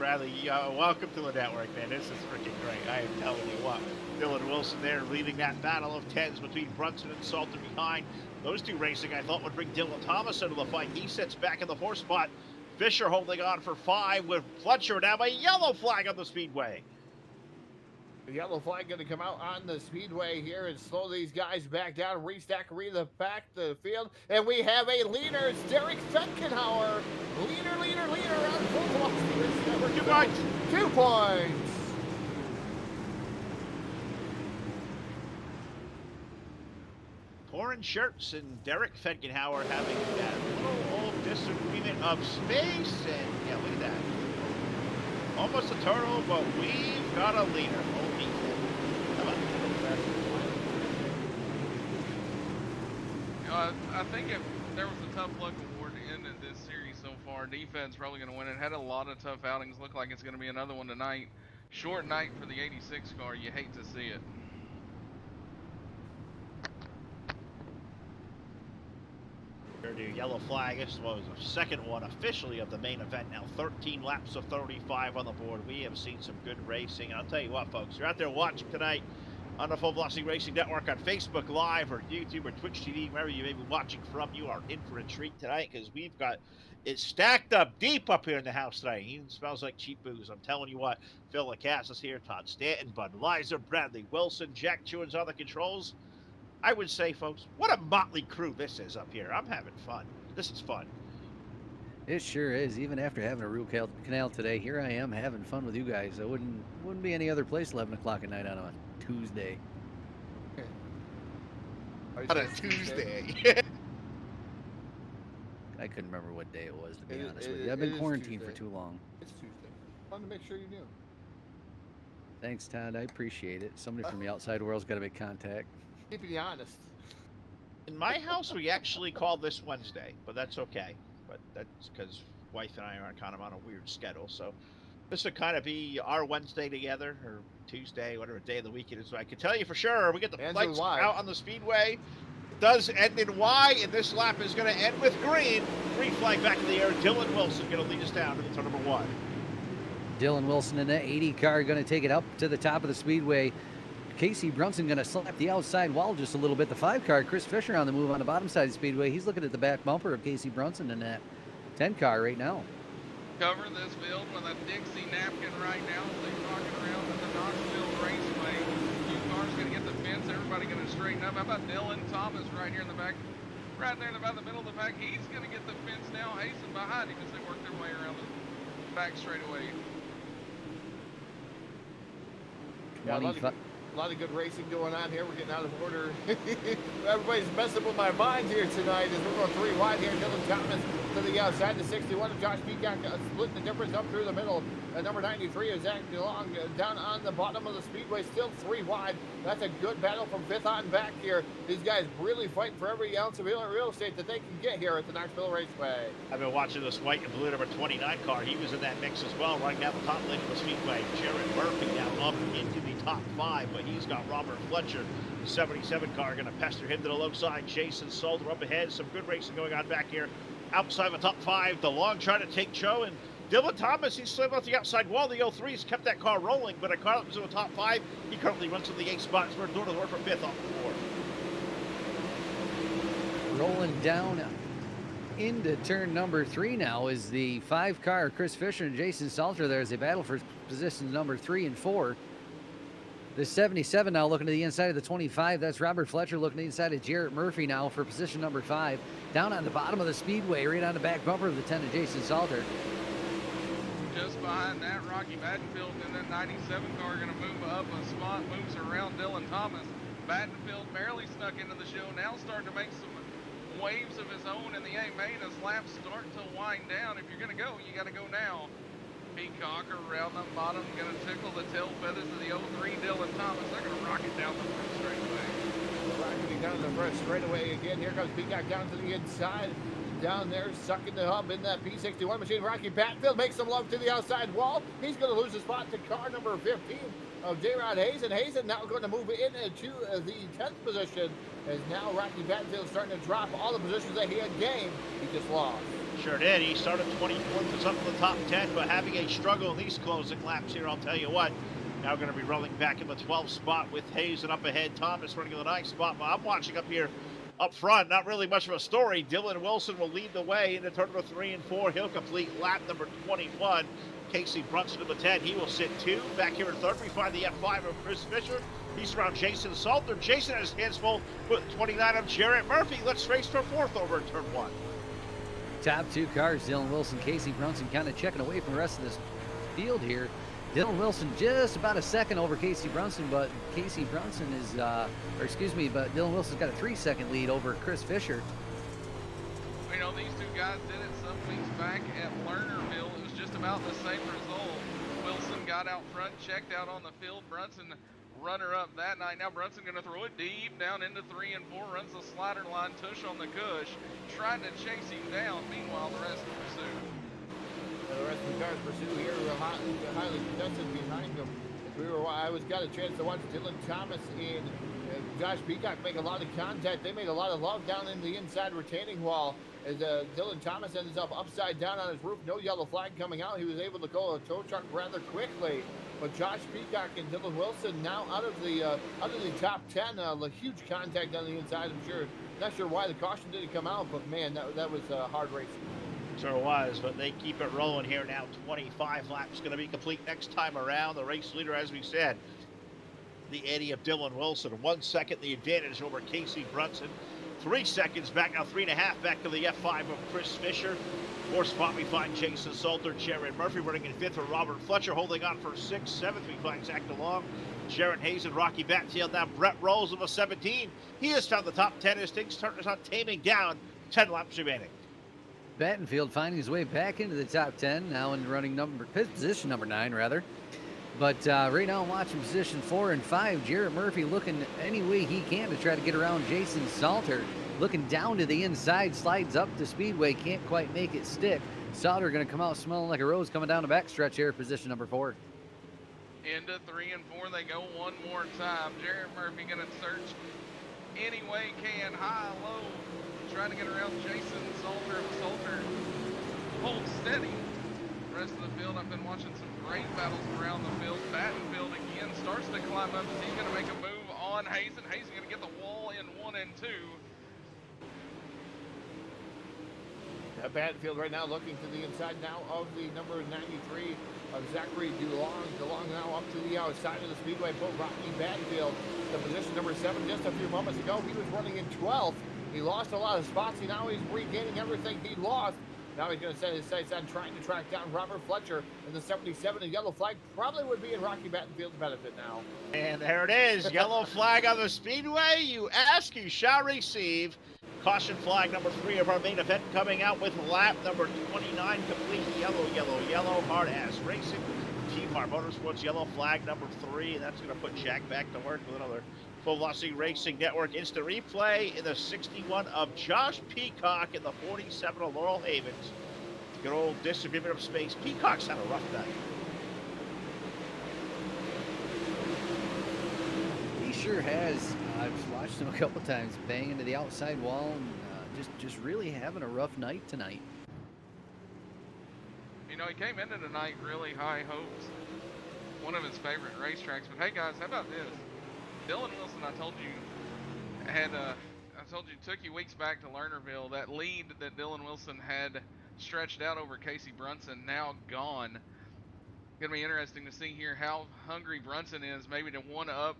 Bradley, welcome to the network, man. This is freaking great. I am telling you what. Dylan Wilson there leading that battle of 10s between Brunson and Salter behind. Those two racing I thought would bring Dylan Thomas into the fight. He sits back in the 4th spot. Fisher holding on for 5 with Fletcher now by yellow flag on the speedway. The yellow flag going to come out on the speedway here and slow these guys back down, restack, back the field. And we have a leader. It's Derek Fetkenhauer. Leader on full velocity. 2 points. 2 points. Orange shirts and Derek Fetkenhauer having that little old disagreement of space. And yeah, look at that. Almost a turtle, but we've got a leader. Holy Come on. I think if there was a tough luck award to end this series so far, defense probably going to win it. Had a lot of tough outings. Look like it's going to be another one tonight. Short night for the 86 car. You hate to see it. New yellow flag. This was the second one officially of the main event. Now 13 laps of 35 on the board. We have seen some good racing. And I'll tell you what, folks, you're out there watching tonight on the Full Velocity Racing Network on Facebook Live or YouTube or Twitch TV, wherever you may be watching from. You are in for a treat tonight because we've got it stacked up deep up here in the house tonight. It even smells like cheap booze. I'm telling you what, Phil Lacasse is here, Todd Stanton, Bud Lizer, Bradley Wilson, Jack Chewins on the controls. I would say, folks, what a motley crew this is up here. I'm having fun. This is fun. It sure is. Even after having a root canal today, here I am having fun with you guys. I wouldn't be any other place 11 o'clock at night on a Tuesday. On a Tuesday. I couldn't remember what day it was, to be honest with it- you. I've it been is quarantined for Tuesday. too long. It's Tuesday. Wanted to make sure you knew. Thanks, Todd. I appreciate it. Somebody from the outside world's got to make contact. Keeping you honest. In my house, we actually call this Wednesday, but that's okay. But that's because wife and I are kind of on a weird schedule. So this would kind of be our Wednesday together, or Tuesday, whatever day of the week it is. So I can tell you for sure, we get the Ends lights with Y. out on the speedway. It does end in Y, and this lap is going to end with green. Green flag back in the air. Dylan Wilson going to lead us down to the turn number 1. Dylan Wilson in that 80 car going to take it up to the top of the speedway. Casey Brunson going to slap the outside wall just a little bit. The 5 car, Chris Fisher on the move on the bottom side of the speedway. He's looking at the back bumper of Casey Brunson in that 10 car right now. Cover this field with a Dixie napkin right now as they're rocking around at the Knoxville Raceway. Two cars going to get the fence. Everybody going to straighten up. How about Dylan Thomas right here in the back? Right there in about the middle of the pack. He's going to get the fence now. Hasten behind him as they work their way around the back straightaway. Yeah, a lot of good racing going on here. We're getting out of order. Everybody's messing with my mind here tonight as we're going 3 wide here. Dylan Thomas to the outside, the 61 of Josh Peacock splitting the difference up through the middle. Number 93 is acting along down on the bottom of the speedway, still 3 wide. That's a good battle from 5th on back here. These guys really fighting for every ounce of real estate that they can get here at the Knoxville Raceway. I've been watching this white and blue number 29 car. He was in that mix as well, right down the top lane of the speedway. Jared Murphy now up into the top 5, but he's got Robert Fletcher, the 77 car, going to pester him to the low side. Jason Salter up ahead. Some good racing going on back here. Outside the top 5, the long try to take Joe, and Dylan Thomas, he's slid off the outside wall. The 03's kept that car rolling, but a car that was in the top 5, he currently runs to the 8 spots. We're door to door for 5th off the 4. Rolling down into turn number 3 now is the 5 car, Chris Fisher and Jason Salter there as they battle for positions number 3 and 4. The 77 now looking to the inside of the 25. That's Robert Fletcher looking to the inside of Jarrett Murphy now for position number 5. Down on the bottom of the speedway, right on the back bumper of the 10 of Jason Salter. Just behind that, Rocky Battenfield in that 97 car going to move up a spot, moves around Dylan Thomas. Battenfield barely snuck into the show, now starting to make some waves of his own in the A main as laps start to wind down. If you're going to go, you got to go now. Peacock around the bottom, going to tickle the tail feathers of the 03 Dylan Thomas. They're going to rock it down the front straightaway. Rocking down the first straightaway again. Here comes Peacock down to the inside. Down there, sucking the hub in that P61 machine. Rocky Battenfield makes some love to the outside wall. He's going to lose a spot to car number 15. of J-Rod Hazen. Hazen now going to move into the 10th position, as now Rocky Battenfield starting to drop all the positions that he had gained. He just lost. Sure did. He started 24th, was up in the top 10, but having a struggle in these closing laps here, I'll tell you what. Now going to be rolling back in the 12th spot with Hazen up ahead. Thomas running in the 9th spot. But I'm watching up here up front. Not really much of a story. Dylan Wilson will lead the way into turn number 3 and 4. He'll complete lap number 21. Casey Brunson number 10. He will sit 2. Back here in 3rd, we find the F5 of Chris Fisher. He's around Jason Salter. Jason has his hands full with 29 of Jarrett Murphy. Let's race for 4th over in turn 1. Top 2 cars, Dylan Wilson, Casey Brunson, kind of checking away from the rest of this field here. Dylan Wilson just about a second over Casey Brunson, but Casey Brunson is, but Dylan Wilson's got a 3-second lead over Chris Fisher. You know, these two guys did it some weeks back at Lernerville. It was just about the same result. Wilson got out front, checked out on the field. Brunson runner up that night. Now Brunson going to throw it deep down into 3 and 4, runs the slider line, tush on the cush, trying to chase him down. Meanwhile, the rest pursue. The rest of the cars pursue here, highly contested behind them. I got a chance to watch Dylan Thomas and Josh Peacock make a lot of contact. They made a lot of love down in the inside retaining wall as Dylan Thomas ends up upside down on his roof. No yellow flag coming out. He was able to call a tow truck rather quickly. But Josh Peacock and Dylan Wilson now out of the top 10. Huge contact on the inside. I'm sure. Not sure why the caution didn't come out, but man, that was hard racing. Sure was, but they keep it rolling here now. 25 laps going to be complete next time around. The race leader, as we said, the Eddie of Dylan Wilson. 1 second the advantage over Casey Brunson. 3 seconds back, now 3.5 back to the F5 of Chris Fisher. 4th spot we find Jason Salter, Jared Murphy running in 5th, or Robert Fletcher holding on for 6th. 7th we find Zach DeLong, Jared Hazen, Rocky Batfield. Now Brett Rolls of a 17. He has found the top 10 as things start taming down. 10 laps remaining. Battenfield finding his way back into the top 10, now in running position number 9, rather. But right now I'm watching position 4 and 5. Jarrett Murphy looking any way he can to try to get around Jason Salter. Looking down to the inside, slides up the speedway, can't quite make it stick. Salter going to come out smelling like a rose coming down the backstretch here, position number 4. Into 3 and 4 they go one more time. Jarrett Murphy going to search any way he can, high, low, trying to get around Jason Salter. Salter holds steady. The rest of the field, I've been watching some great battles around the field. Battenfield again starts to climb up. He's going to make a move on Hazen. Hazen going to get the wall in 1 and 2. Battenfield right now looking to the inside now of the number 93 of Zachary DeLong. DeLong now up to the outside of the speedway. Put Rocky Battenfield to position number 7 just a few moments ago. He was running in 12th. He lost a lot of spots. Now he's regaining everything he lost. Now he's going to set his sights on trying to track down Robert Fletcher in the 77. A yellow flag probably would be in Rocky Battenfield's benefit now. And there it is. Yellow flag on the speedway. You ask, you shall receive. Caution flag number 3 of our main event coming out with lap number 29 complete. Yellow, yellow, yellow. Hard ass racing. Team Our Motorsports yellow flag number 3. And that's going to put Jack back to work with another Full Velocity Racing Network instant replay in the 61 of Josh Peacock and the 47 of Laurel Havens. Good old disagreement of space. Peacock's had a rough night. He sure has. I've watched him a couple times bang into the outside wall and just really having a rough night tonight. You know, he came into tonight really high hopes. One of his favorite racetracks. But hey guys, how about this? Dylan Wilson, I told you took you weeks back to Lernerville. That lead that Dylan Wilson had stretched out over Casey Brunson, now gone. Gonna be interesting to see here how hungry Brunson is, maybe to one up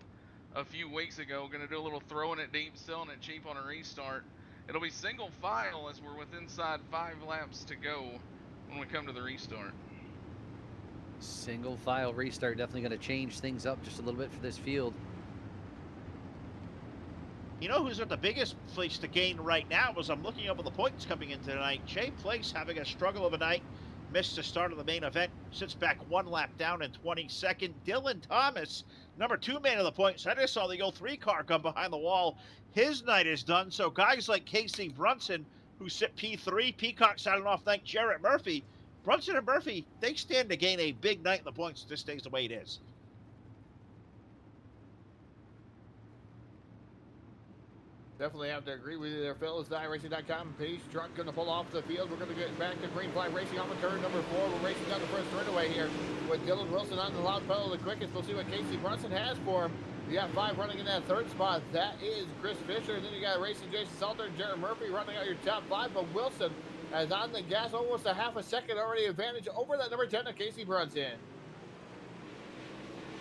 a few weeks ago. Gonna do a little throwing it deep, selling it cheap on a restart. It'll be single file as we're with inside 5 laps to go when we come to the restart. Single file restart, definitely going to change things up just a little bit for this field. You know who's at the biggest place to gain right now as I'm looking up at the points coming into tonight. Jay Place having a struggle of a night. Missed the start of the main event. Sits back 1 lap down in 22nd. Dylan Thomas, number 2 man of the points. I just saw the 03 car come behind the wall. His night is done. So guys like Casey Brunson, who sit P3, Peacock signing off, thank Jarrett Murphy. Brunson and Murphy, they stand to gain a big night in the points if this stays the way it is. Definitely have to agree with you there, Phil. It's iRacing.com. Pace truck going to pull off the field. We're going to get back to Green Flag Racing on the turn number 4. We're racing down the first straightaway here with Dylan Wilson on the loud pedal the quickest. We'll see what Casey Brunson has for him. You got 5 running in that third spot. That is Chris Fisher. And then you got Racing Jason Salter and Jared Murphy running out your top 5. But Wilson is on the gas, almost a half a second already advantage over that number 10 of Casey Brunson.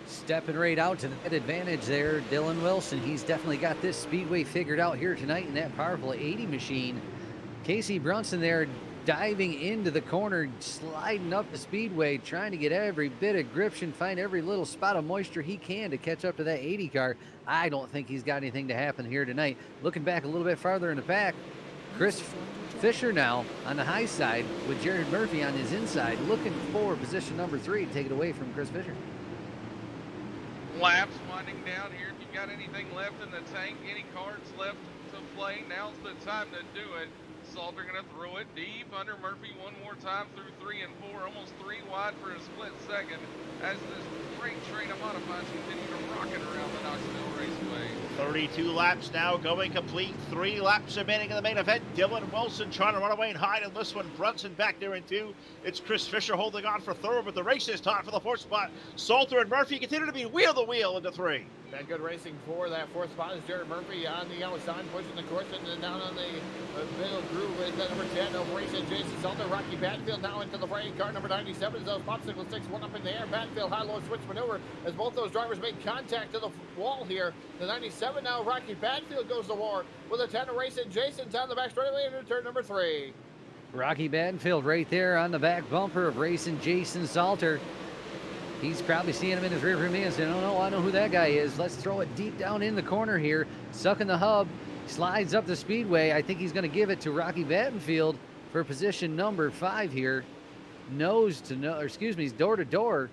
Stepping right out to that advantage there, Dylan Wilson. He's definitely got this speedway figured out here tonight in that powerful 80 machine. Casey Brunson there diving into the corner, sliding up the speedway, trying to get every bit of grip and find every little spot of moisture he can to catch up to that 80 car. I don't think he's got anything to happen here tonight. Looking back a little bit farther in the pack, Chris Fisher now on the high side with Jared Murphy on his inside, looking for position number 3 to take it away from Chris Fisher. Laps winding down here. If you got anything left in the tank, any cards left to play, now's the time to do it. Salter gonna throw it deep under Murphy one more time through 3 and 4, almost 3 wide for a split second as this freight train of modifieds continue to rocket around the Knoxville Raceway. 32 laps now going complete. 3 laps remaining in the main event. Dylan Wilson trying to run away and hide in this one. Brunson back there in 2. It's Chris Fisher holding on for 3rd, but the race is tied for the 4th spot. Salter and Murphy continue to be wheel to wheel into 3. And good racing for that 4th spot is Jared Murphy on the outside, pushing the course and then down on the middle groove is that number 10 of Racing Jason Salter. Rocky Banfield now into the fray. Car number 97 is those popsicle sticks, one up in the air. Banfield high-low switch maneuver as both those drivers make contact to the wall here. The 97 now, Rocky Banfield goes to war with a 10 of Racing Jason's on the back straightaway into turn number 3. Rocky Banfield right there on the back bumper of Racing Jason Salter. He's probably seeing him in his rearview mirror and saying, oh no, I know who that guy is. Let's throw it deep down in the corner here. Sucking the hub, slides up the speedway. I think he's going to give it to Rocky Banfield for position number 5 here. Nose to nose, or excuse me, door to door.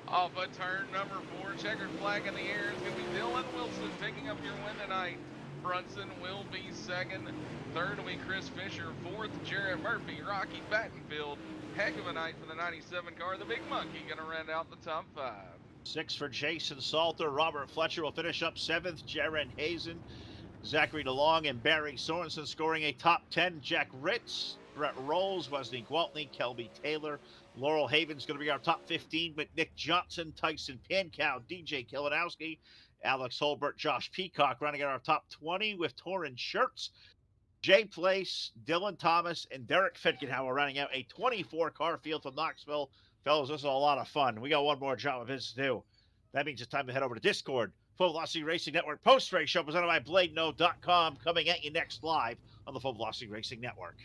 Off of turn number 4, checkered flag in the air. It's going to be Dylan Wilson picking up your win tonight. Brunson will be 2nd. 3rd will be Chris Fisher. 4th, Jared Murphy. Rocky Battenfield. Heck of a night for the 97 car. The Big Monkey going to round out the top 5. 6 for Jason Salter. Robert Fletcher will finish up 7th. Jaron Hazen, Zachary DeLong, and Barry Sorensen scoring a top 10. Jack Ritz, Brett Rolls, Wesley Gwaltney, Kelby Taylor. Laurel Haven's going to be our top 15 with Nick Johnson, Tyson Pankow, DJ Kilinowski, Alex Holbert, Josh Peacock running at our top 20 with Torrin Schertz, Jay Place, Dylan Thomas, and Derek Fitgenhauer running out a 24-car field from Knoxville. Fellas, this is a lot of fun. We got one more job of business to do. That means it's time to head over to Discord. Full Velocity Racing Network post-race show presented by BladeNo.com coming at you next live on the Full Velocity Racing Network.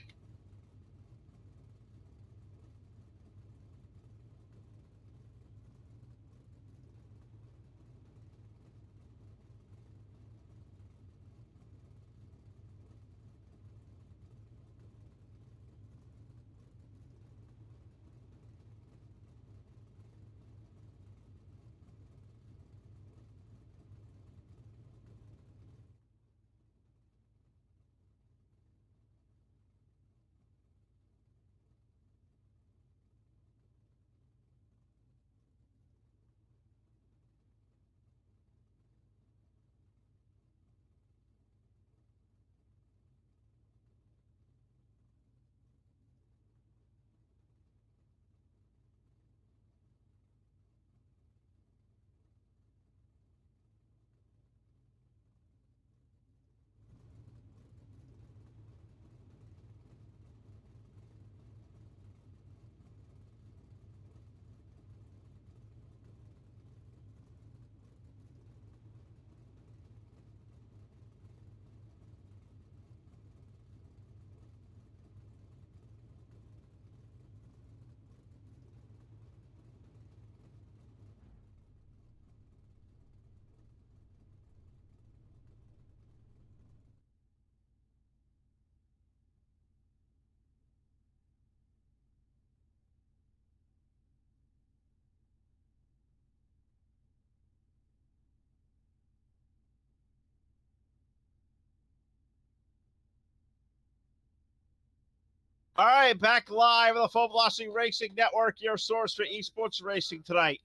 All right, back live on the Full Velocity Racing Network, your source for esports racing tonight.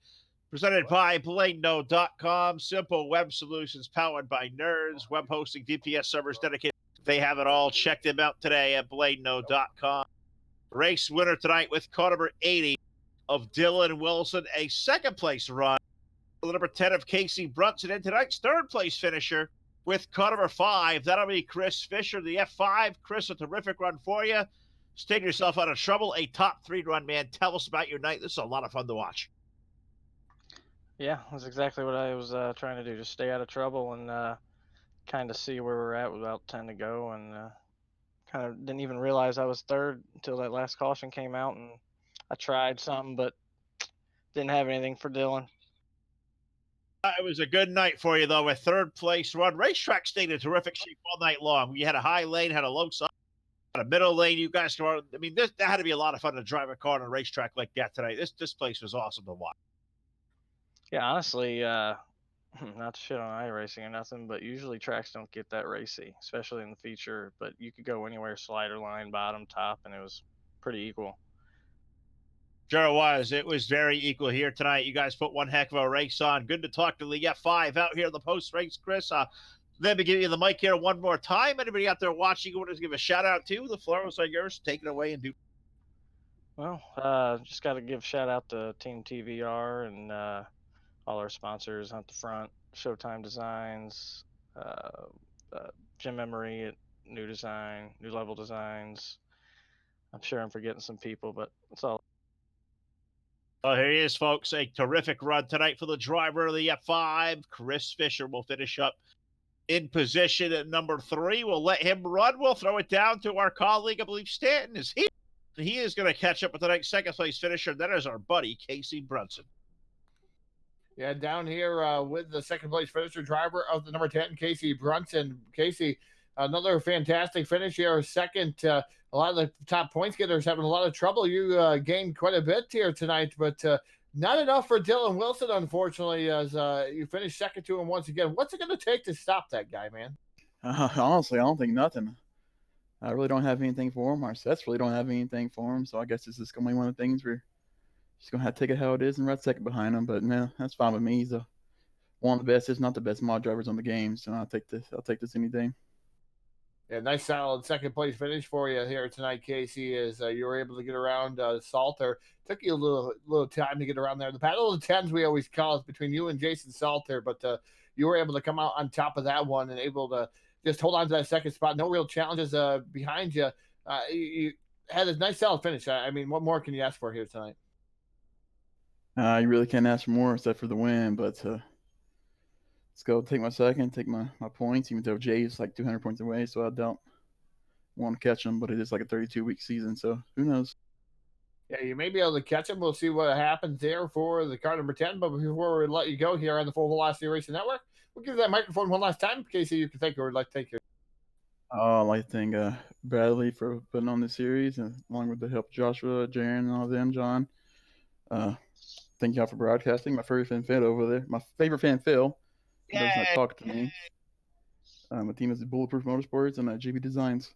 Presented by Bladeno.com. Simple web solutions powered by nerds. Web hosting, DPS servers dedicated. They have it all. Check them out today at Bladeno.com. Race winner tonight with car number 80 of Dylan Wilson. A second place run. Number 10 of Casey Brunson. And tonight's third place finisher with car number 5. That'll be Chris Fisher, the F5. Chris, a terrific run for you. Stayed yourself out of trouble. A top 3 run, man. Tell us about your night. This is a lot of fun to watch. Yeah, that's exactly what I was trying to do. Just stay out of trouble and kind of see where we're at with about 10 to go. And kind of didn't even realize I was third until that last caution came out. And I tried something, but didn't have anything for Dylan. It was a good night for you, though, with third place run. Racetrack stayed in terrific shape all night long. You had a high lane, had a low side, had a middle lane. You guys come out. I mean, that had to be a lot of fun to drive a car on a racetrack like that tonight. This place was awesome to watch. Yeah, honestly, not to shit on iRacing or nothing, but usually tracks don't get that racy, especially in the feature. But you could go anywhere, slider line, bottom, top, and it was pretty equal. Sure it was. It was very equal here tonight. You guys put one heck of a race on. Good to talk to the F5 out here in the post-race, Chris. Let me give you the mic here one more time. Anybody out there watching, you want to give a shout-out to? The floor was like yours. Take it away and do. Well, just got to give shout out to Team TVR and all our sponsors, Hunt the Front, Showtime Designs, Jim Emery at New Design, New Level Designs. I'm sure I'm forgetting some people, but it's all. Oh, here he is, folks. A terrific run tonight for the driver of the F5. Chris Fisher will finish up in position at number 3. We'll let him run. We'll throw it down to our colleague, I believe Stanton is here. He is going to catch up with tonight's second place finisher. That is our buddy, Casey Brunson. Yeah, down here with the second place finisher, driver of the number 10, Casey Brunson. Casey, another fantastic finish here. Second, a lot of the top points getters having a lot of trouble. You gained quite a bit here tonight, but not enough for Dylan Wilson, unfortunately, as you finished second to him once again. What's it going to take to stop that guy, man? Honestly, I don't think nothing. I really don't have anything for him. Our sets really don't have anything for him, so I guess it's just going to be one of the things we're just going to have to take it how it is and run second behind him. But, man, that's fine with me. He's one of the best, if not the best mod drivers on the game, so I'll take this any day. Yeah, nice solid second place finish for you here tonight, Casey, as you were able to get around Salter. Took you a little time to get around there. The battle of the tens, we always call it, between you and Jason Salter, but you were able to come out on top of that one and able to just hold on to that second spot. No real challenges behind you. You had a nice solid finish. I mean, what more can you ask for here tonight? You really can't ask for more except for the win, but let's go take my second, take my points, even though Jay is like 200 points away, so I don't want to catch him, but it is like a 32-week season, so who knows? Yeah, you may be able to catch him. We'll see what happens there for the car number 10, but before we let you go here on the Full Velocity Racing Network, we'll give you that microphone one last time in case you can think or would like to take your. I'd like to thank Bradley for putting on this series, and along with the help of Joshua, Jaron, and all of them, John. Thank y'all for broadcasting. My favorite fan, Phil, over there. My favorite fan, Phil. He does not talk to me. My team is Bulletproof Motorsports and GB Designs.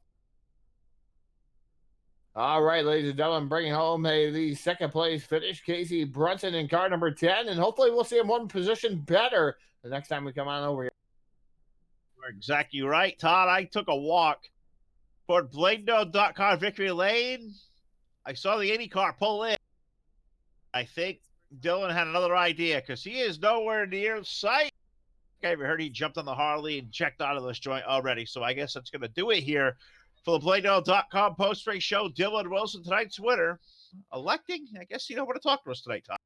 All right, ladies and gentlemen, bringing home the second place finish, Casey Brunson in car number 10, and hopefully we'll see him one position better the next time we come on over here. You're exactly right, Todd. I took a walk toward Bladeno.com Victory Lane. I saw the 80 car pull in. I think Dylan had another idea because he is nowhere near sight. I heard he jumped on the Harley and checked out of this joint already. So I guess that's going to do it here for the Bladeno.com post-race show. Dylan Wilson, tonight's winner, electing, I guess you know what to talk to us tonight, Todd.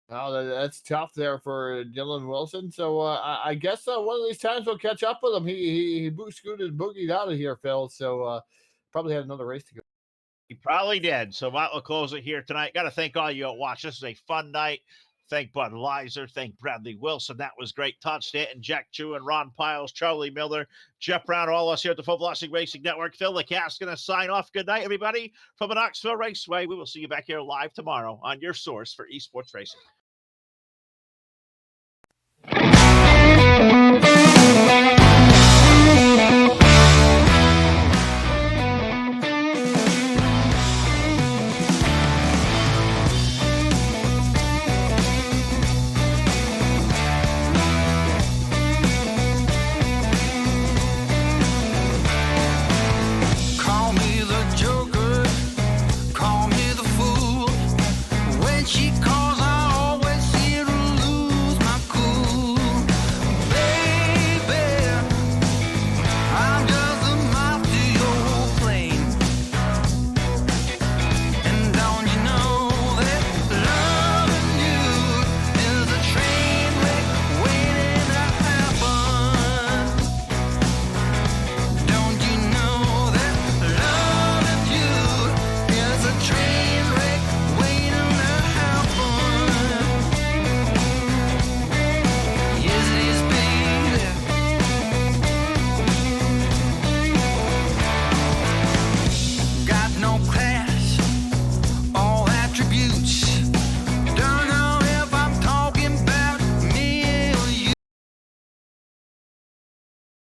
Oh, that's tough there for Dylan Wilson. So I guess one of these times we'll catch up with him. He scooted boogied out of here, Phil. So probably had another race to go. He probably did. So we'll close it here tonight. Got to thank all you that watch. This is a fun night. Thank Bud Lizer. Thank Bradley Wilson. That was great. Todd Stanton, Jack Chu, and Ron Piles, Charlie Miller, Jeff Brown, all us here at the Full Velocity Racing Network. Phil the Cast going to sign off. Good night, everybody, from the Knoxville Raceway. We will see you back here live tomorrow on your source for esports racing.